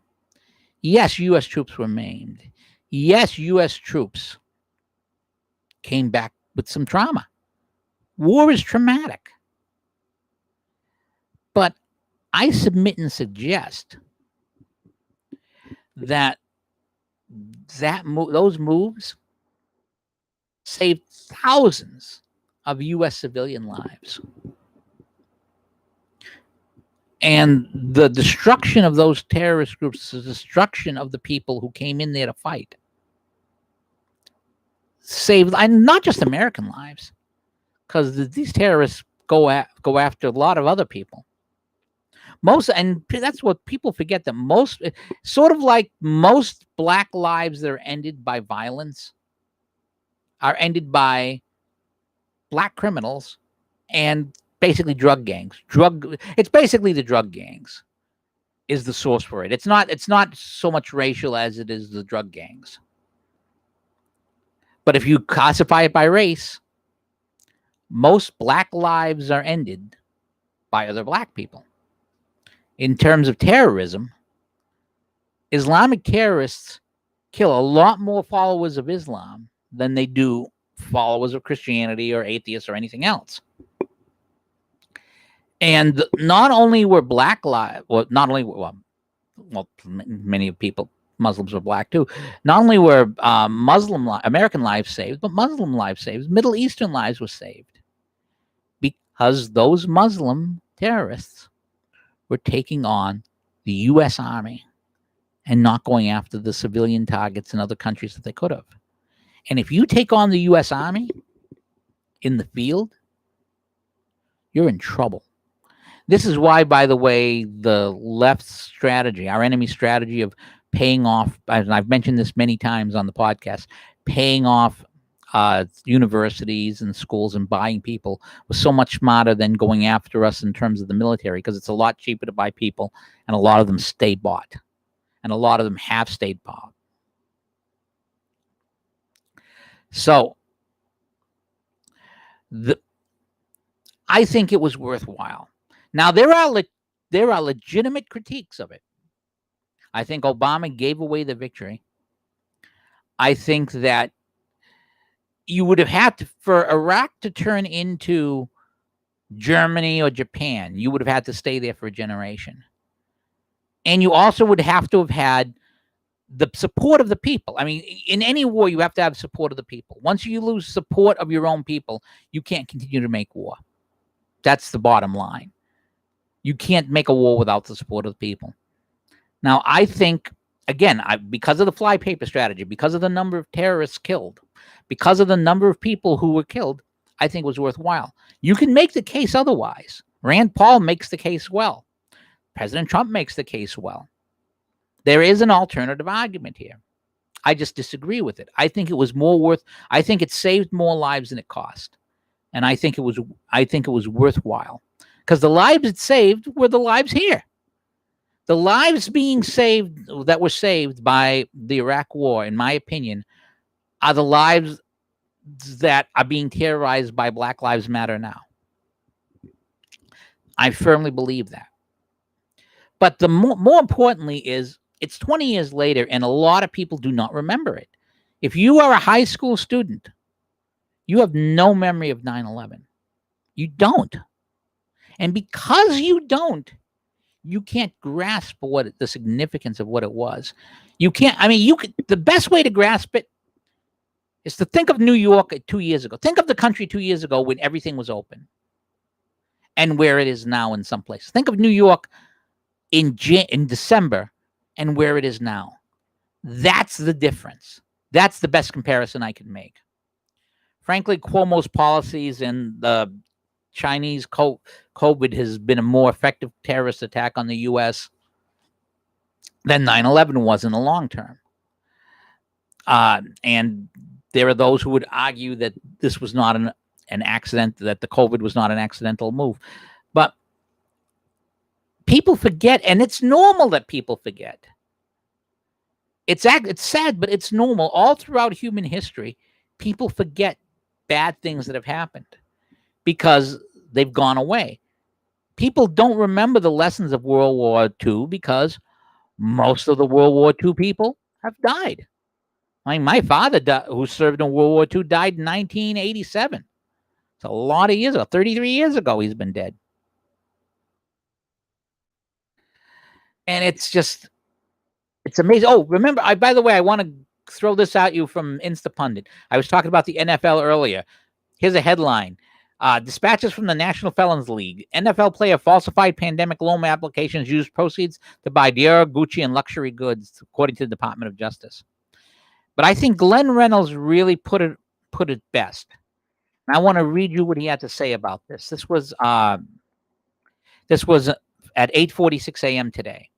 Yes, U.S. troops were maimed. Yes, U.S. troops came back with some trauma. War is traumatic. But I submit and suggest that those moves saved thousands of U.S. civilian lives. And the destruction of those terrorist groups, the destruction of the people who came in there to fight, saved not just American lives, because these terrorists go after a lot of other people. And that's what people forget, that most, sort of like most Black lives that are ended by violence are ended by Black criminals, and basically drug gangs. It's basically the drug gangs is the source for it. It's not so much racial as it is the drug gangs. But if you classify it by race, most black lives are ended by other black people. In terms of terrorism, Islamic terrorists kill a lot more followers of Islam than they do followers of Christianity or atheists or anything else. And not only were black lives, many people, Muslims were black too. Not only were American lives saved, but Muslim lives saved. Middle Eastern lives were saved because those Muslim terrorists were taking on the U.S. Army and not going after the civilian targets in other countries that they could have. And if you take on the U.S. Army in the field, you're in trouble. This is why, by the way, the left's strategy, our enemy strategy of paying off, and I've mentioned this many times on the podcast, paying off universities and schools and buying people was so much smarter than going after us in terms of the military, because it's a lot cheaper to buy people, and a lot of them stay bought, and a lot of them have stayed bought. So I think it was worthwhile. Now, there are legitimate critiques of it. I think Obama gave away the victory. I think that you would have had to, for Iraq to turn into Germany or Japan, you would have had to stay there for a generation. And you also would have to have had the support of the people. I mean, in any war, you have to have support of the people. Once you lose support of your own people, you can't continue to make war. That's the bottom line. You can't make a war without the support of the people. Now, I think, again, because of the fly paper strategy, because of the number of terrorists killed, because of the number of people who were killed, I think it was worthwhile. You can make the case otherwise. Rand Paul makes the case well. President Trump makes the case well. There is an alternative argument here. I just disagree with it. I think it was I think it saved more lives than it cost. And I think it was worthwhile. Because the lives it saved were the lives here. The lives being saved, that were saved by the Iraq War, in my opinion, are the lives that are being terrorized by Black Lives Matter now. I firmly believe that. But the more importantly is, it's 20 years later, and a lot of people do not remember it. If you are a high school student, you have no memory of 9/11. You don't. And because you don't, you can't grasp the significance of what it was. You can't, the best way to grasp it is to think of New York 2 years ago. Think of the country 2 years ago when everything was open and where it is now in some places. Think of New York in December and where it is now. That's the difference. That's the best comparison I can make. Frankly, Cuomo's policies and the Chinese COVID has been a more effective terrorist attack on the U.S. than 9/11 was in the long term. And there are those who would argue that this was not an accident, that the COVID was not an accidental move. But people forget, and it's normal that people forget. It's sad, but it's normal. All throughout human history, people forget bad things that have happened because they've gone away. People don't remember the lessons of World War II because most of the World War II people have died. I mean, my father, who served in World War II, died in 1987. It's a lot of years ago. 33 years ago, he's been dead. And it's amazing. Oh, remember, by the way, I want to throw this at you from Instapundit. I was talking about the NFL earlier. Here's a headline. Dispatches from the National Felons League. NFL player falsified pandemic loan applications, used proceeds to buy Dior, Gucci, and luxury goods, according to the Department of Justice. But I think Glenn Reynolds really put it best. And I want to read you what he had to say about this. This was at 8:46 a.m. today.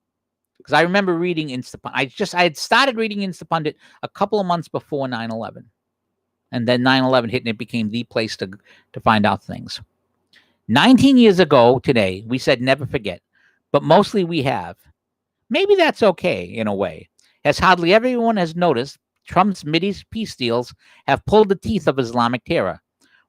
Because I remember reading Instapundit. I had started reading Instapundit a couple of months before 9/11. And then 9/11 hit, and it became the place to find out things. 19 years ago today, we said never forget, but mostly we have. Maybe that's okay in a way, as hardly everyone has noticed. Trump's Mideast peace deals have pulled the teeth of Islamic terror.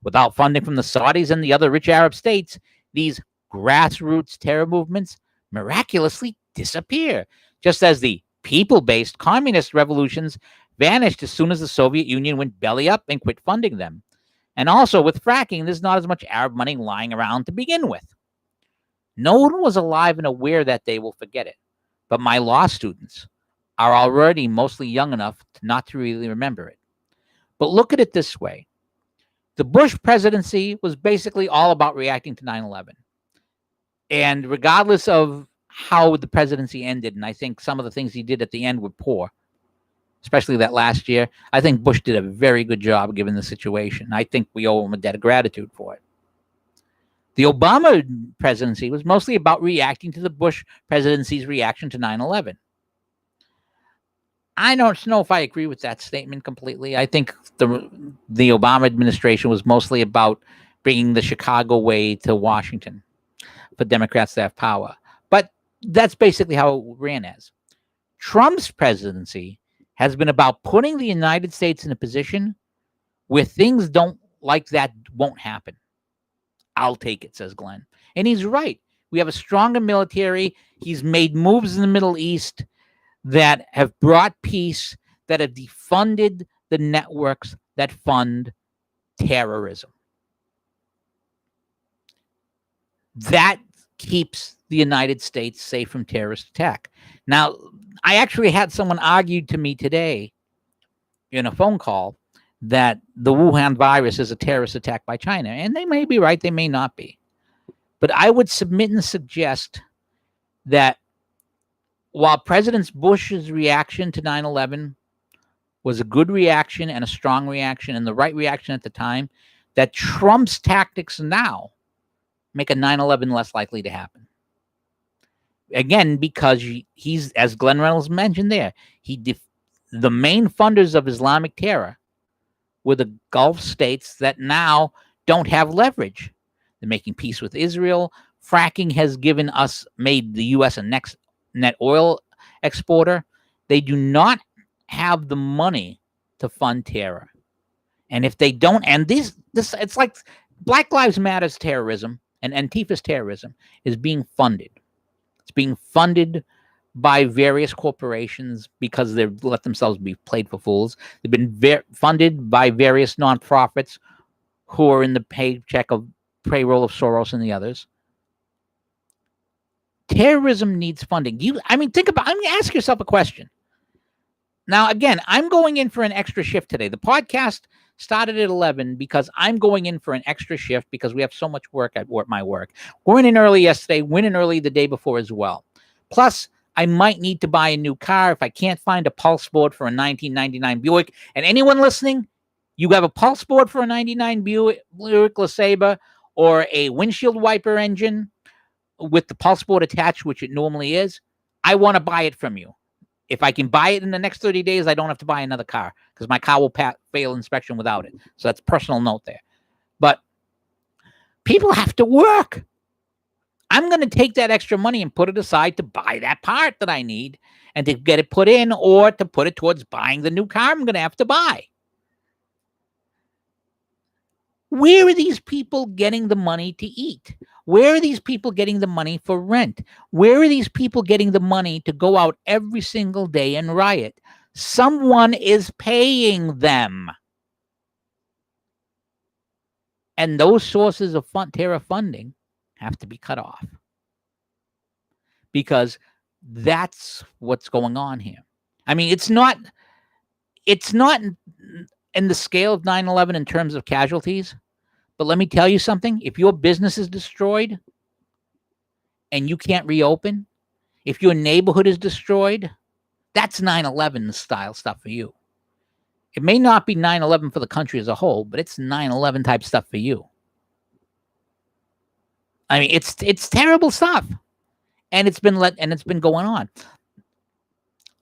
Without funding from the Saudis and the other rich Arab states, these grassroots terror movements miraculously disappear, just as the people based communist revolutions vanished as soon as the Soviet Union went belly up and quit funding them. And also, with fracking, there's not as much Arab money lying around to begin with. No one was alive and aware that they will forget it, but my law students are already mostly young enough not to really remember it. But look at it this way. The Bush presidency was basically all about reacting to 9/11. And regardless of how the presidency ended, and I think some of the things he did at the end were poor, especially that last year, I think Bush did a very good job given the situation. I think we owe him a debt of gratitude for it. The Obama presidency was mostly about reacting to the Bush presidency's reaction to 9/11. I don't know if I agree with that statement completely. I think the Obama administration was mostly about bringing the Chicago way to Washington for Democrats to have power. But that's basically how it ran as. Trump's presidency has been about putting the United States in a position where things don't like that won't happen. I'll take it, says Glenn. And he's right. We have a stronger military. He's made moves in the Middle East that have brought peace, that have defunded the networks that fund terrorism. That keeps the United States safe from terrorist attack. Now, I actually had someone argue to me today in a phone call that the Wuhan virus is a terrorist attack by China. And they may be right, they may not be. But I would submit and suggest that while President Bush's reaction to 9/11 was a good reaction and a strong reaction and the right reaction at the time, that Trump's tactics now make a 9/11 less likely to happen. Again, because he's, as Glenn Reynolds mentioned there, the main funders of Islamic terror were the Gulf states that now don't have leverage. They're making peace with Israel. Fracking has made the U.S. a net oil exporter. They do not have the money to fund terror. And if they don't, and this it's like Black Lives Matter's terrorism and Antifa's terrorism is being funded. It's being funded by various corporations because they've let themselves be played for fools. They've been funded by various nonprofits who are in the payroll of Soros and the others. Terrorism needs funding. Ask yourself a question. Now, again, I'm going in for an extra shift today. The podcast started at 11 because I'm going in for an extra shift because we have so much work at my work. Went in early yesterday, went in early the day before as well. Plus, I might need to buy a new car if I can't find a pulse board for a 1999 Buick. And anyone listening, you have a pulse board for a 99 Buick LeSabre or a windshield wiper engine with the pulse board attached, which it normally is, I want to buy it from you. If I can buy it in the next 30 days, I don't have to buy another car because my car will fail inspection without it. So that's a personal note there. But people have to work. I'm going to take that extra money and put it aside to buy that part that I need and to get it put in or to put it towards buying the new car I'm going to have to buy. Where are these people getting the money to eat? Where are these people getting the money for rent? Where are these people getting the money to go out every single day and riot? Someone is paying them. And those sources of terror funding have to be cut off. Because that's what's going on here. I mean, it's not in the scale of 9/11 in terms of casualties. But let me tell you something. If your business is destroyed and you can't reopen, if your neighborhood is destroyed, that's 9/11 style stuff for you. It may not be 9/11 for the country as a whole, but it's 9/11 type stuff for you. I mean, it's terrible stuff. And it's been going on.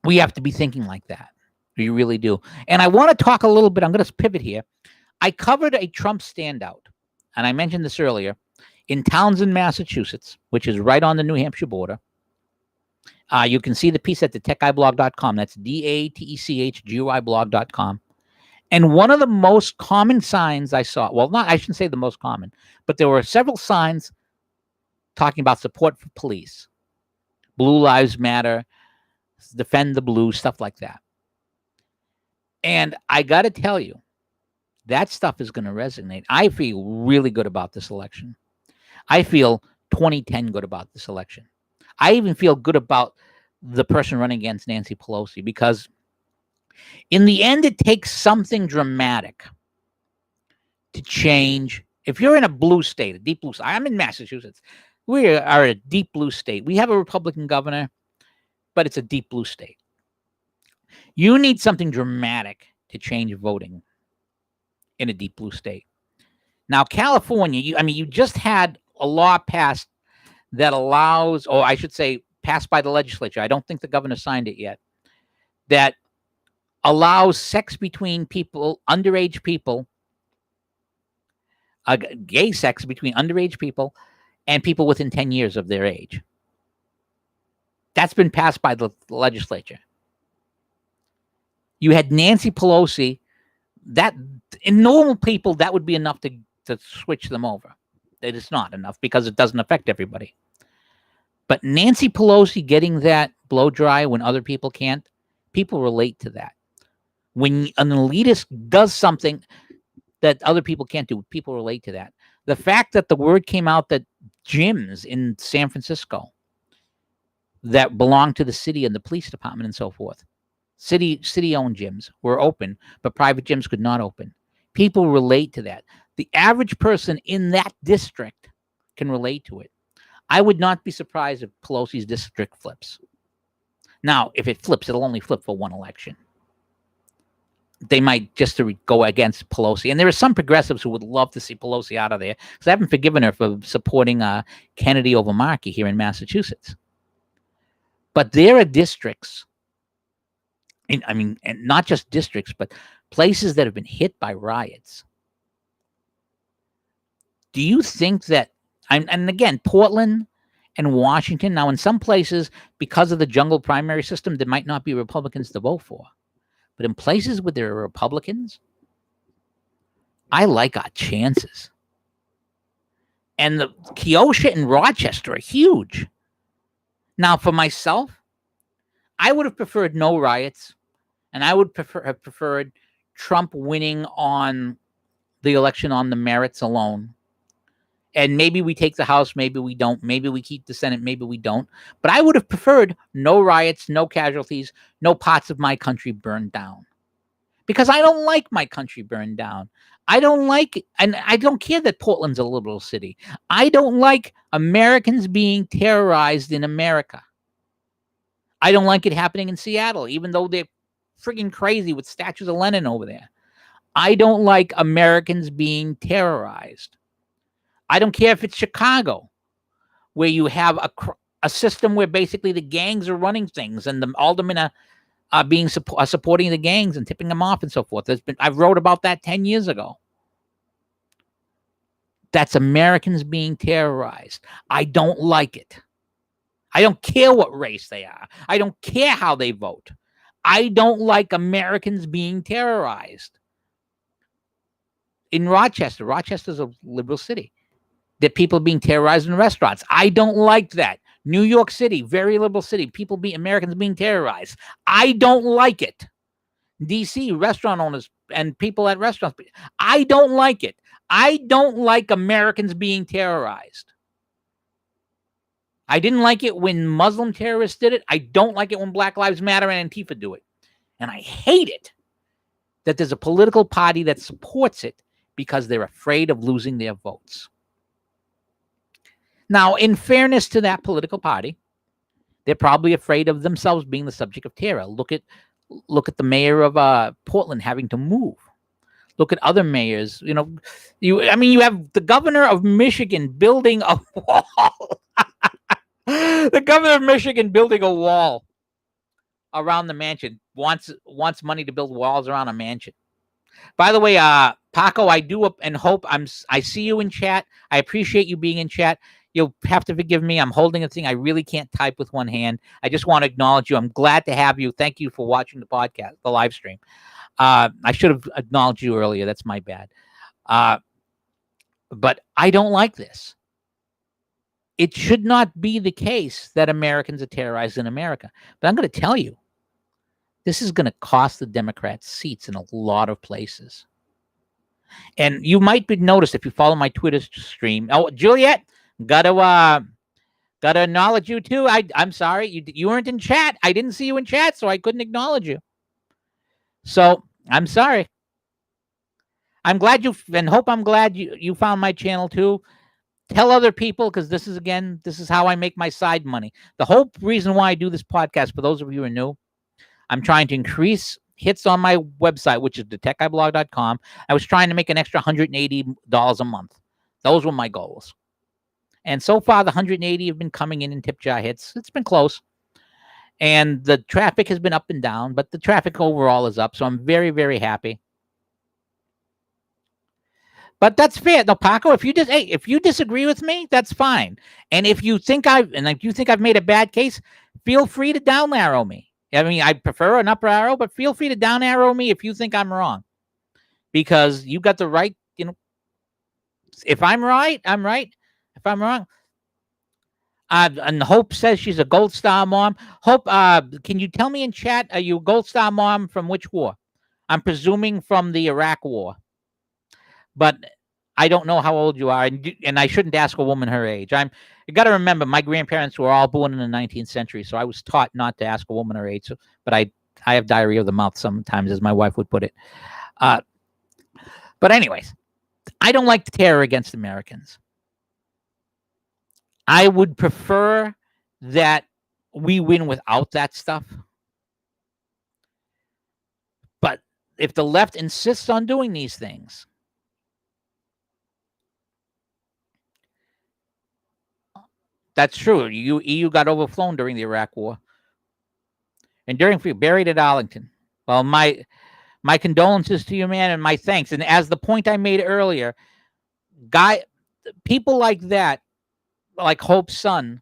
We have to be thinking like that. You really do. And I want to talk a little bit. I'm going to pivot here. I covered a Trump standout, and I mentioned this earlier. in Townsend, Massachusetts, which is right on the New Hampshire border. You can see the piece at DaTechGuyblog.com. That's DaTechGuy.com. And one of the most common signs I saw, well, I shouldn't say the most common, but there were several signs talking about support for police, Blue Lives Matter, defend the blue, stuff like that. And I got to tell you, that stuff is going to resonate. I feel really good about this election. I feel 2010 good about this election. I even feel good about the person running against Nancy Pelosi, because in the end, it takes something dramatic to change. If you're in a blue state, a deep blue state, I'm in Massachusetts. We are a deep blue state. We have a Republican governor, but it's a deep blue state. You need something dramatic to change voting in a deep blue state. Now, California, you just had a law passed that allows, or I should say, passed by the legislature. I don't think the governor signed it yet. That allows sex between people, underage people, gay sex between underage people and people within 10 years of their age. That's been passed by the legislature. You had Nancy Pelosi. That, in normal people, that would be enough to switch them over. It is not enough because it doesn't affect everybody. But Nancy Pelosi getting that blow dry when other people can't, people relate to that. When an elitist does something that other people can't do, people relate to that. The fact that the word came out that gyms in San Francisco that belong to the city and the police department and so forth, city-owned gyms were open, but private gyms could not open. People relate to that. The average person in that district can relate to it. I would not be surprised if Pelosi's district flips. Now, if it flips, it'll only flip for one election. They might just go against Pelosi. And there are some progressives who would love to see Pelosi out of there, because I haven't forgiven her for supporting Kennedy over Markey here in Massachusetts. But there are districts, and not just districts, but places that have been hit by riots. Do you think that, and again, Portland and Washington, now in some places, because of the jungle primary system, there might not be Republicans to vote for. But in places where there are Republicans, I like our chances. And the Keosha and Rochester are huge. Now, for myself, I would have preferred no riots, and I would have preferred Trump winning on the election on the merits alone. And maybe we take the House, maybe we don't. Maybe we keep the Senate, maybe we don't. But I would have preferred no riots, no casualties, no parts of my country burned down. Because I don't like my country burned down. I don't like, and I don't care that Portland's a liberal city. I don't like Americans being terrorized in America. I don't like it happening in Seattle, even though they're friggin' crazy with statues of Lenin over there. I don't like Americans being terrorized. I don't care if it's Chicago, where you have a system where basically the gangs are running things, and the aldermen are supporting the gangs and tipping them off and so forth. I wrote about that 10 years ago. That's Americans being terrorized. I don't like it. I don't care what race they are. I don't care how they vote. I don't like Americans being terrorized. In Rochester's a liberal city. That people being terrorized in restaurants. I don't like that. New York City, very liberal city. Americans being terrorized. I don't like it. D.C., restaurant owners and people at restaurants. I don't like it. I don't like Americans being terrorized. I didn't like it when Muslim terrorists did it. I don't like it when Black Lives Matter and Antifa do it. And I hate it that there's a political party that supports it because they're afraid of losing their votes. Now, in fairness to that political party, they're probably afraid of themselves being the subject of terror. Look at the mayor of Portland having to move. Look at other mayors. You have the governor of Michigan building a wall. The governor of Michigan building a wall around the mansion wants money to build walls around a mansion. By the way, Paco, I do and hope I see you in chat. I appreciate you being in chat. You'll have to forgive me. I'm holding a thing. I really can't type with one hand. I just want to acknowledge you. I'm glad to have you. Thank you for watching the podcast, the live stream. I should have acknowledged you earlier. That's my bad. But I don't like this. It should not be the case that Americans are terrorized in America. But I'm going to tell you, this is going to cost the Democrats seats in a lot of places. And you might be noticed if you follow my Twitter stream. Oh, Juliet, gotta acknowledge you too. I'm sorry, you weren't in chat. I didn't see you in chat, so I couldn't acknowledge you. So I'm sorry. I'm glad I'm glad you found my channel too. Tell other people, because this is how I make my side money. The whole reason why I do this podcast, for those of you who are new, I'm trying to increase hits on my website, which is DaTechGuyblog.com. I was trying to make an extra $180 a month. Those were my goals. And so far, the 180 have been coming in tip jar hits. It's been close. And the traffic has been up and down, but the traffic overall is up. So I'm very, very happy. But that's fair. No, Paco, if you disagree with me, that's fine. And if you think I've made a bad case, feel free to down arrow me. I mean, I prefer an upper arrow, but feel free to down arrow me if you think I'm wrong. Because you got the right, if I'm right, I'm right. If I'm wrong. And Hope says she's a Gold Star mom. Hope, can you tell me in chat, are you a Gold Star mom from which war? I'm presuming from the Iraq War. But I don't know how old you are, and I shouldn't ask a woman her age. You got to remember, my grandparents were all born in the 19th century, so I was taught not to ask a woman her age. So, but I have diarrhea of the mouth sometimes, as my wife would put it. But anyways, I don't like the terror against Americans. I would prefer that we win without that stuff. But if the left insists on doing these things, that's true. EU got overflown during the Iraq War. Enduring for you, buried at Arlington. Well, my condolences to you, man, and my thanks. And as the point I made earlier, people like that, like Hope's son,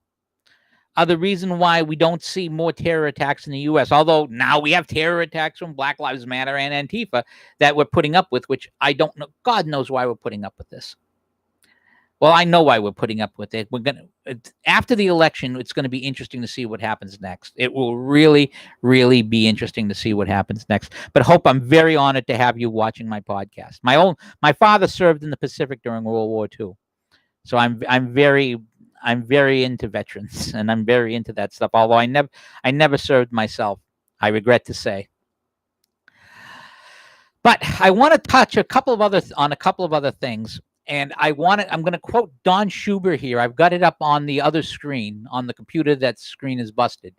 are the reason why we don't see more terror attacks in the U.S. Although now we have terror attacks from Black Lives Matter and Antifa that we're putting up with, which I don't know. God knows why we're putting up with this. Well, I know why we're putting up with it. After the election, it's going to be interesting to see what happens next. It will really, really be interesting to see what happens next. But Hope, I'm very honored to have you watching my podcast. My father served in the Pacific during World War II, so I'm very into veterans, and I'm very into that stuff. Although I never served myself, I regret to say. But I want to touch on a couple of other things. And I'm going to quote Don Schuber here. I've got it up on the other screen, on the computer. That screen is busted.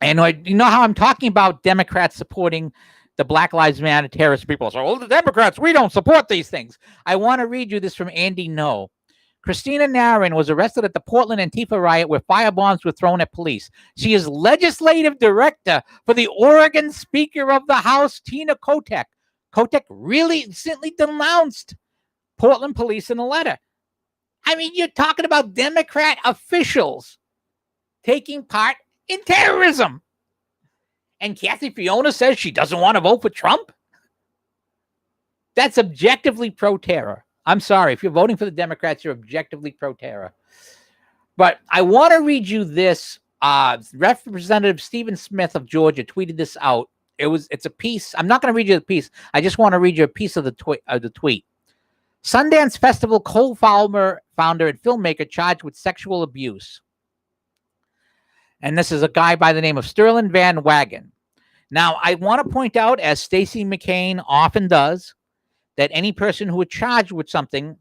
And you know how I'm talking about Democrats supporting the Black Lives Matter terrorist people. So, the Democrats, we don't support these things. I want to read you this from Andy No. Christina Narin was arrested at the Portland Antifa riot where firebombs were thrown at police. She is legislative director for the Oregon Speaker of the House, Tina Kotek. Kotek really recently denounced Portland police in a letter. I mean, you're talking about Democrat officials taking part in terrorism. And Kathy Fiona says she doesn't want to vote for Trump? That's objectively pro-terror. I'm sorry. If you're voting for the Democrats, you're objectively pro-terror. But I want to read you this. Representative Stephen Smith of Georgia tweeted this out. It's a piece. I'm not going to read you the piece. I just want to read you a piece of the tweet. Sundance Festival co-founder and filmmaker charged with sexual abuse. And this is a guy by the name of Sterling Van Wagen. Now, I want to point out, as Stacey McCain often does, that any person who is charged with something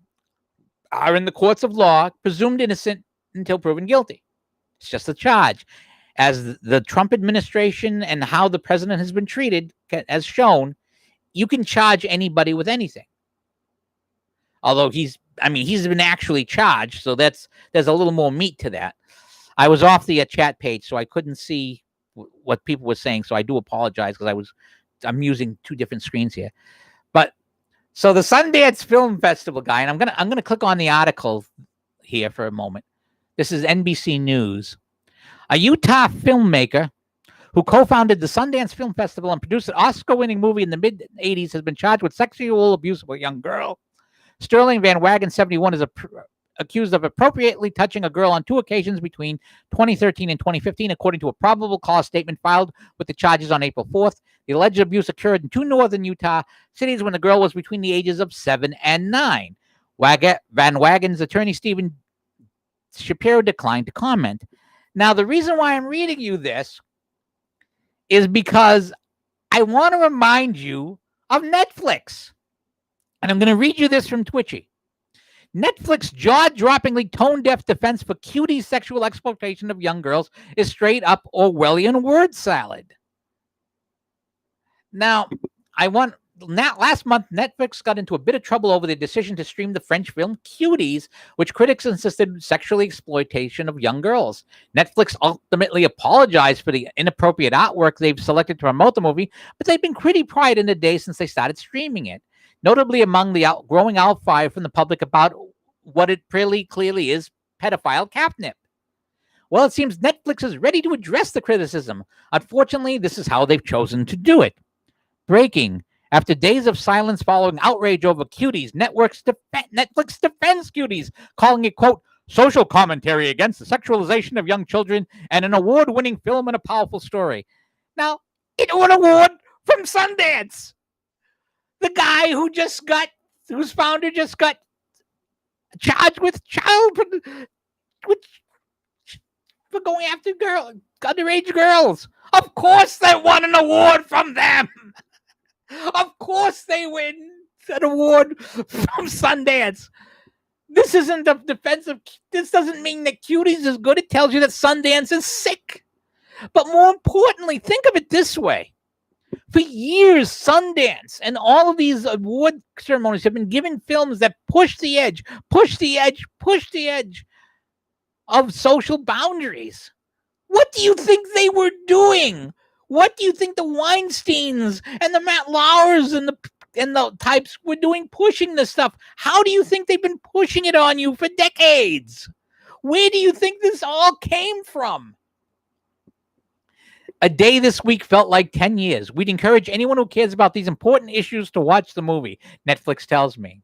are in the courts of law presumed innocent until proven guilty. It's just a charge. As the Trump administration and how the president has been treated has shown, you can charge anybody with anything. Although he's been actually charged, so there's a little more meat to that. I was off the chat page, so I couldn't see what people were saying, so I do apologize because I was I'm using two different screens here. But so the Sundance Film Festival guy, and I'm gonna click on the article here for a moment. This is NBC News. A Utah filmmaker who co-founded the Sundance Film Festival and produced an Oscar-winning movie in the mid-'80s, has been charged with sexual abuse of a young girl. Sterling Van Wagen, 71, is accused of appropriately touching a girl on 2 occasions between 2013 and 2015, according to a probable cause statement filed with the charges on April 4th. The alleged abuse occurred in 2 northern Utah cities when the girl was between the ages of 7 and 9. Van Wagen's attorney, Stephen Shapiro, declined to comment. Now, the reason why I'm reading you this is because I want to remind you of Netflix. And I'm going to read you this from Twitchy. Netflix jaw-droppingly tone-deaf defense for Cuties' sexual exploitation of young girls is straight up Orwellian word salad. Now, last month, Netflix got into a bit of trouble over the decision to stream the French film Cuties, which critics insisted sexually exploitation of young girls. Netflix ultimately apologized for the inappropriate artwork they've selected to promote the movie, but they've been pretty quiet in the days since they started streaming it, notably among the growing outcry from the public about what it pretty clearly is pedophile catnip. Well, it seems Netflix is ready to address the criticism. Unfortunately, this is how they've chosen to do it. Breaking. After days of silence following outrage over Cuties, Netflix defends Cuties, calling it, quote, social commentary against the sexualization of young children and an award-winning film and a powerful story. Now, it won an award from Sundance. The guy whose founder just got charged with for going after underage girls. Of course they won an award from them. Of course they win an award from Sundance. This isn't a defense of... This doesn't mean that Cuties is good. It tells you that Sundance is sick. But more importantly, think of it this way. For years, Sundance and all of these award ceremonies have been given films that push the edge of social boundaries. What do you think they were doing? What do you think the Weinsteins and the Matt Lauers and the types were doing pushing this stuff? How do you think they've been pushing it on you for decades? Where do you think this all came from? A day this week felt like 10 years. We'd encourage anyone who cares about these important issues to watch the movie, Netflix tells me.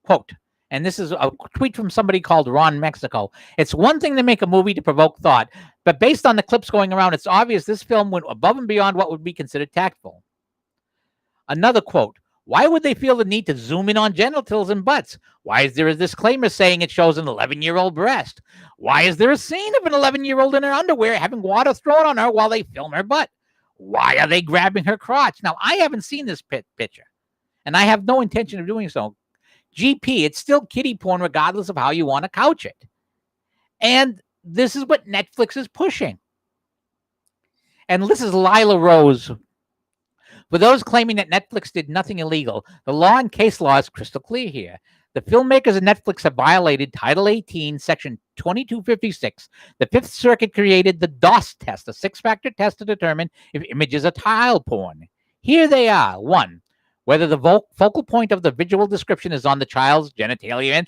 Quote, and this is a tweet from somebody called Ron Mexico. It's one thing to make a movie to provoke thought, but based on the clips going around, it's obvious this film went above and beyond what would be considered tactful. Another quote, why would they feel the need to zoom in on genitals and butts? Why is there a disclaimer saying it shows an 11-year-old breast? Why is there a scene of an 11-year-old in her underwear having water thrown on her while they film her butt? Why are they grabbing her crotch? Now, I haven't seen this picture, and I have no intention of doing so. GP, it's still kiddie porn regardless of how you want to couch it. And this is what Netflix is pushing. And this is Lila Rose. For those claiming that Netflix did nothing illegal, the law and case law is crystal clear here. The filmmakers of Netflix have violated Title 18, Section 2256. The Fifth Circuit created the DOS test, a 6-factor test to determine if images are child porn. Here they are. 1, whether the focal point of the visual description is on the child's genitalia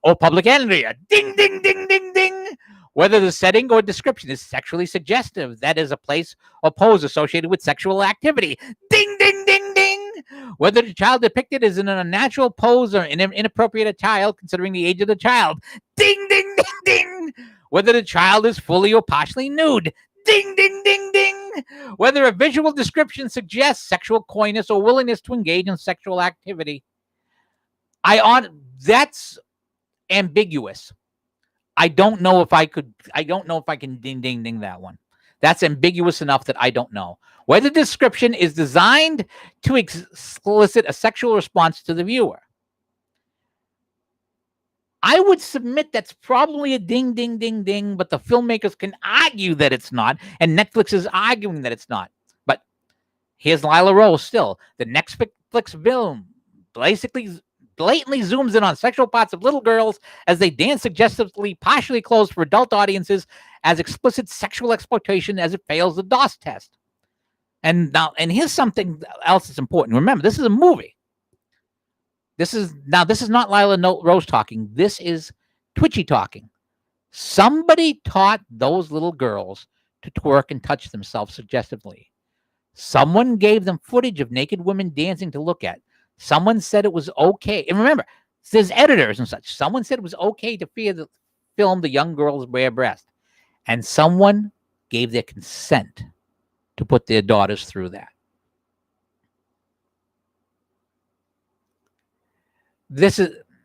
or public area. Ding, ding, ding, ding, ding. Whether the setting or description is sexually suggestive, that is a place or pose associated with sexual activity. Ding, ding, ding, ding. Whether the child depicted is in an unnatural pose or inappropriate attire considering the age of the child. Ding, ding, ding, ding. Whether the child is fully or partially nude. Ding, ding, ding, ding. Whether a visual description suggests sexual coyness or willingness to engage in sexual activity. That's ambiguous. I don't know if I can ding, ding, ding that one. That's ambiguous enough that I don't know. Whether the description is designed to elicit a sexual response to the viewer. I would submit that's probably a ding, ding, ding, ding, but the filmmakers can argue that it's not, and Netflix is arguing that it's not. But here's Lila Rose still. The Netflix film basically blatantly zooms in on sexual parts of little girls as they dance suggestively, partially closed for adult audiences as explicit sexual exploitation as it fails the DOS test. And here's something else that's important. Remember, this is a movie. This is not Lila Rose talking. This is Twitchy talking. Somebody taught those little girls to twerk and touch themselves suggestively. Someone gave them footage of naked women dancing to look at. Someone said it was okay. And remember, there's editors and such. Someone said it was okay to film the young girl's bare breast. And someone gave their consent to put their daughters through that.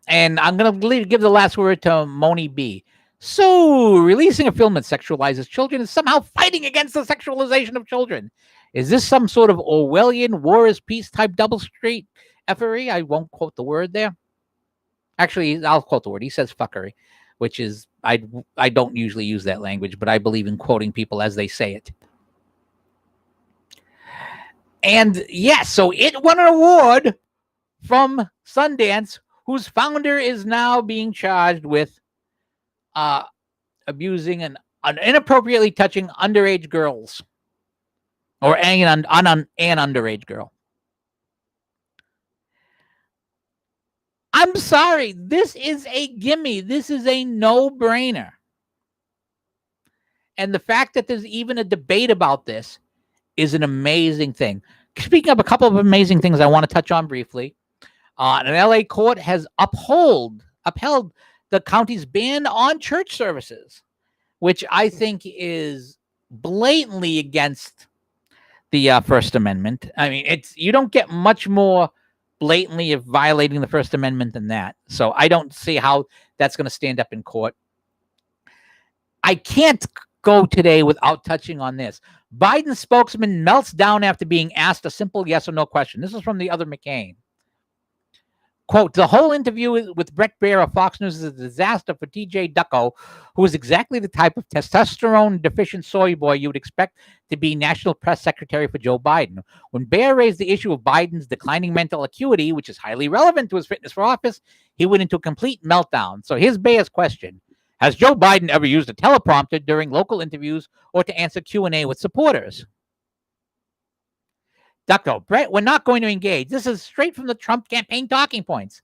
And I'm going to give the last word to Moni B. So, releasing a film that sexualizes children is somehow fighting against the sexualization of children. Is this some sort of Orwellian war is peace type double street effery? I won't quote the word there. Actually, I'll quote the word. He says fuckery, which is, I don't usually use that language, but I believe in quoting people as they say it. And yes, so it won an award from Sundance, whose founder is now being charged with abusing and inappropriately touching underage girls, or an underage girl. I'm sorry, this is a gimme. This is a no-brainer. And the fact that there's even a debate about this is an amazing thing. Speaking of a couple of amazing things I want to touch on briefly, an LA court has upheld the county's ban on church services, which I think is blatantly against the First Amendment. I mean, you don't get much more blatantly violating the First Amendment than that. So I don't see how that's going to stand up in court. I can't go today without touching on this. Biden spokesman melts down after being asked a simple yes or no question. This is from the other McCain. Quote, the whole interview with Brett Baer of Fox News is a disaster for TJ Ducko, who is exactly the type of testosterone-deficient soy boy you would expect to be National Press Secretary for Joe Biden. When Baer raised the issue of Biden's declining mental acuity, which is highly relevant to his fitness for office, he went into a complete meltdown. So here's Baer's question. Has Joe Biden ever used a teleprompter during local interviews or to answer Q&A with supporters? Ducko, Brett, we're not going to engage. This is straight from the Trump campaign talking points.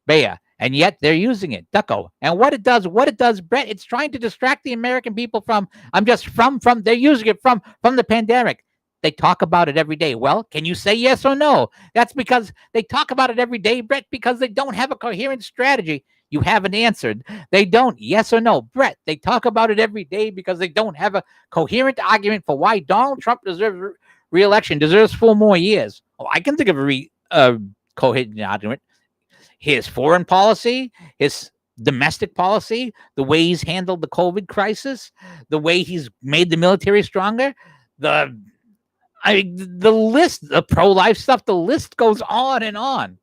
Baer, and yet they're using it. Ducko, and what it does, Brett, it's trying to distract the American people from they're using it from the pandemic. They talk about it every day. Well, can you say yes or no? That's because they talk about it every day, Brett, because they don't have a coherent strategy. You haven't answered. They don't. Yes or no? Brett, they talk about it every day because they don't have a coherent argument for why Donald Trump deserves re-election, deserves 4 more years. Oh, I can think of a coherent argument. His foreign policy, his domestic policy, the way he's handled the COVID crisis, the way he's made the military stronger, the list, the pro-life stuff, the list goes on and on.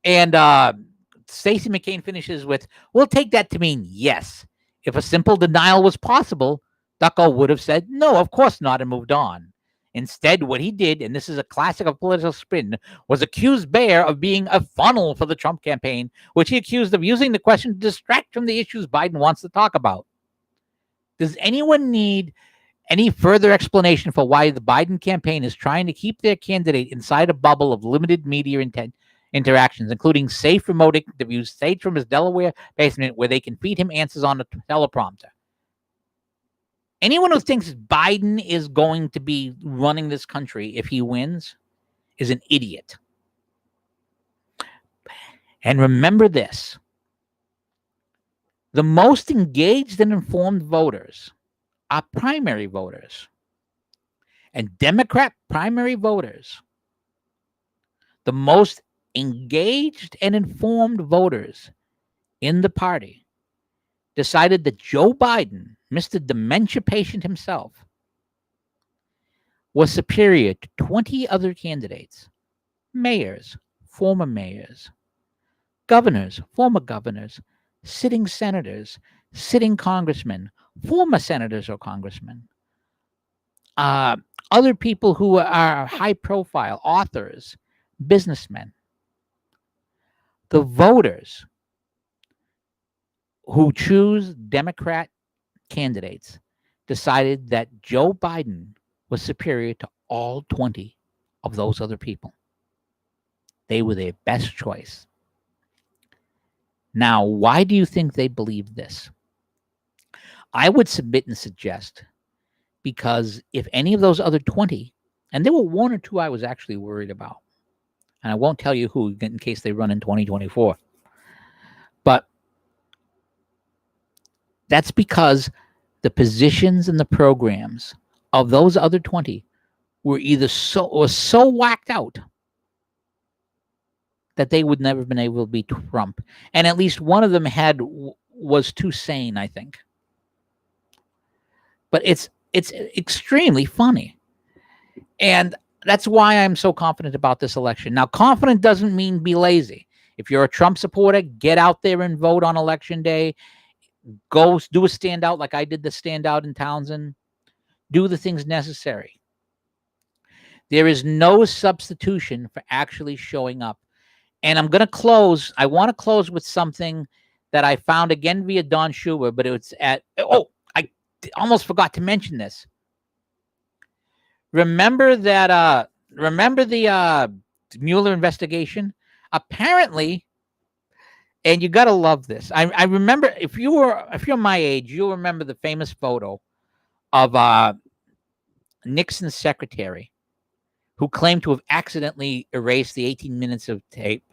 And Stacey McCain finishes with, we'll take that to mean yes. If a simple denial was possible, Ducko would have said, no, of course not, and moved on. Instead, what he did, and this is a classic of political spin, was accuse Baer of being a funnel for the Trump campaign, which he accused of using the question to distract from the issues Biden wants to talk about. Does anyone need any further explanation for why the Biden campaign is trying to keep their candidate inside a bubble of limited media interactions, including safe remote interviews staged from his Delaware basement where they can feed him answers on a teleprompter? Anyone who thinks Biden is going to be running this country if he wins is an idiot. And remember this. The most engaged and informed voters are primary voters. And Democrat primary voters, the most engaged and informed voters in the party, decided that Joe Biden, Mr. Dementia patient himself, was superior to 20 other candidates, mayors, former mayors, governors, former governors, sitting senators, sitting congressmen, former senators or congressmen, other people who are high profile, authors, businessmen. The voters who choose Democrat candidates decided that Joe Biden was superior to all 20 of those other people. They were their best choice. Now, why do you think they believed this? I would submit and suggest because if any of those other 20, and there were one or two I was actually worried about, and I won't tell you who in case they run in 2024, but that's because the positions and the programs of those other 20 were either so whacked out that they would never have been able to beat Trump. And at least one of them was too sane, I think. But it's extremely funny. And that's why I'm so confident about this election. Now, confident doesn't mean be lazy. If you're a Trump supporter, get out there and vote on election day. Go do a standout like I did the standout in Townsend. Do the things necessary. There is no substitution for actually showing up. And I'm going to close. I want to close with something that I found again via Don Schuber, but it's I almost forgot to mention this. Remember that? Remember the Mueller investigation? Apparently, and you got to love this. I remember if you're my age, you'll remember the famous photo of Nixon's secretary, who claimed to have accidentally erased the 18 minutes of tape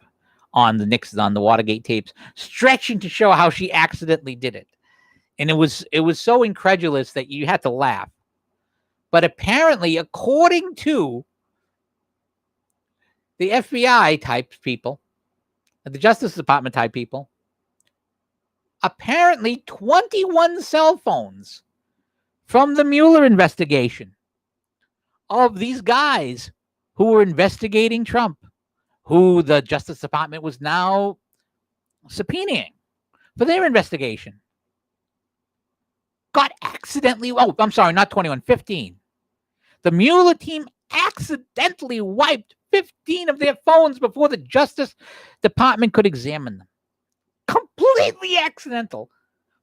on the Watergate tapes, stretching to show how she accidentally did it. And it was so incredulous that you had to laugh. But apparently, according to the FBI type people, the Justice Department type people, apparently 21 cell phones from the Mueller investigation of these guys who were investigating Trump, who the Justice Department was now subpoenaing for their investigation, got accidentally, I'm sorry, not 21, 15. The Mueller team accidentally wiped 15 of their phones before the Justice Department could examine them. Completely accidental.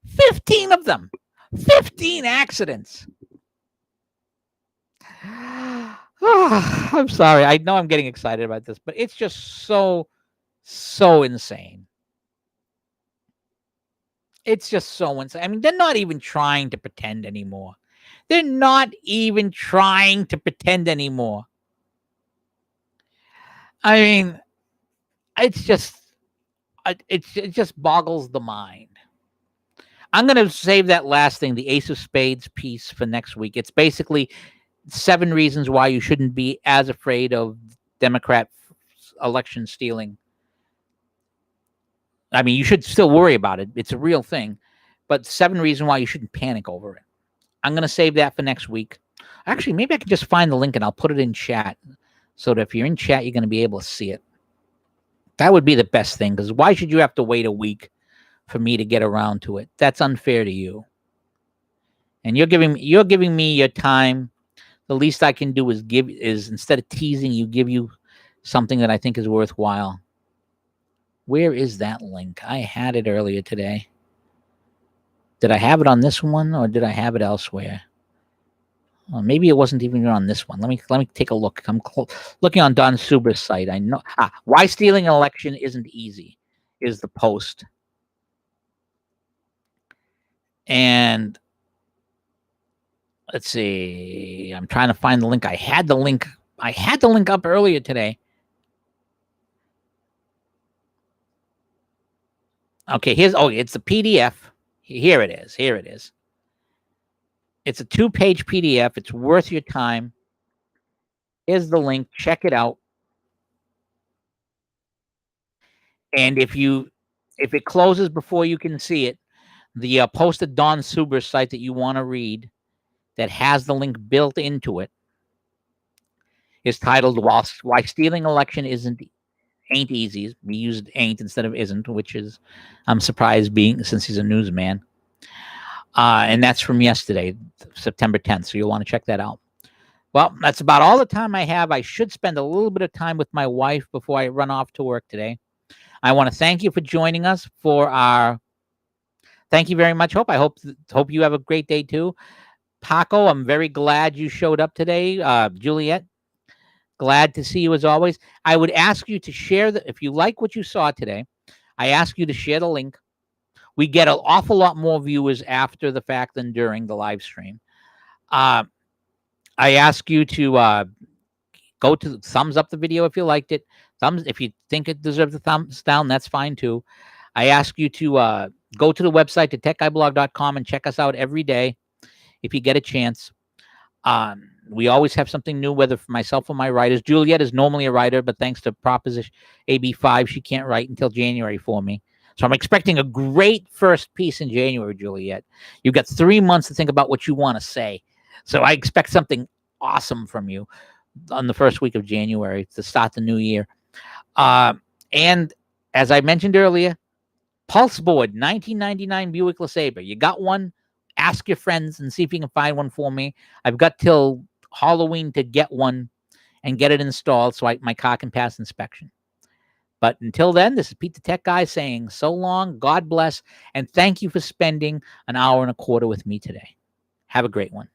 15 of them. 15 accidents. I'm sorry. I know I'm getting excited about this, but it's just so insane. It's just so insane. I mean, they're not even trying to pretend anymore. They're not even trying to pretend anymore. I mean, it just boggles the mind. I'm going to save that last thing, the Ace of Spades piece, for next week. It's basically 7 reasons why you shouldn't be as afraid of Democrat election stealing. I mean, you should still worry about it. It's a real thing. But 7 reasons why you shouldn't panic over it. I'm going to save that for next week. Actually, maybe I could just find the link and I'll put it in chat so that if you're in chat, you're going to be able to see it. That would be the best thing, because why should you have to wait a week for me to get around to it? That's unfair to you. And you're giving me your time. The least I can do is instead of teasing you, give you something that I think is worthwhile. Where is that link? I had it earlier today. Did I have it on this one or did I have it elsewhere? Well, maybe it wasn't even on this one. Let me take a look. I'm looking on Don Suber's site. I know why stealing an election isn't easy is the post. And let's see. I'm trying to find the link. I had the link up earlier today. Okay, it's a PDF. Here it is. It's a 2-page PDF. It's worth your time. Here's the link. Check it out. And if it closes before you can see it, the posted Don Suber site that you want to read that has the link built into it is titled "Why Stealing Election Ain't Easy." We used "ain't" instead of "isn't," which is I'm surprised since he's a newsman. And that's from yesterday, September 10th. So you'll want to check that out. Well, that's about all the time I have. I should spend a little bit of time with my wife before I run off to work today. I want to thank you for joining us for our. Thank you very much, Hope. I hope you have a great day too. Paco, I'm very glad you showed up today. Juliet, glad to see you as always. I would ask you to share if you like what you saw today, I ask you to share the link. We get an awful lot more viewers after the fact than during the live stream. I ask you to go to thumbs up the video if you liked it. Thumbs if you think it deserves a thumbs down, that's fine too. I ask you to go to the website to techguyblog.com and check us out every day if you get a chance. We always have something new, whether for myself or my writers. Juliet is normally a writer, but thanks to Proposition AB5, she can't write until January for me. So I'm expecting a great first piece in January, Juliet. You've got 3 months to think about what you want to say. So I expect something awesome from you on the first week of January to start the new year. And as I mentioned earlier, Pulse Board 1999 Buick LeSabre. You got one? Ask your friends and see if you can find one for me. I've got till Halloween to get one and get it installed so my car can pass inspection. But until then, this is Pete the Tech Guy saying so long, God bless, and thank you for spending an hour and a quarter with me today. Have a great one.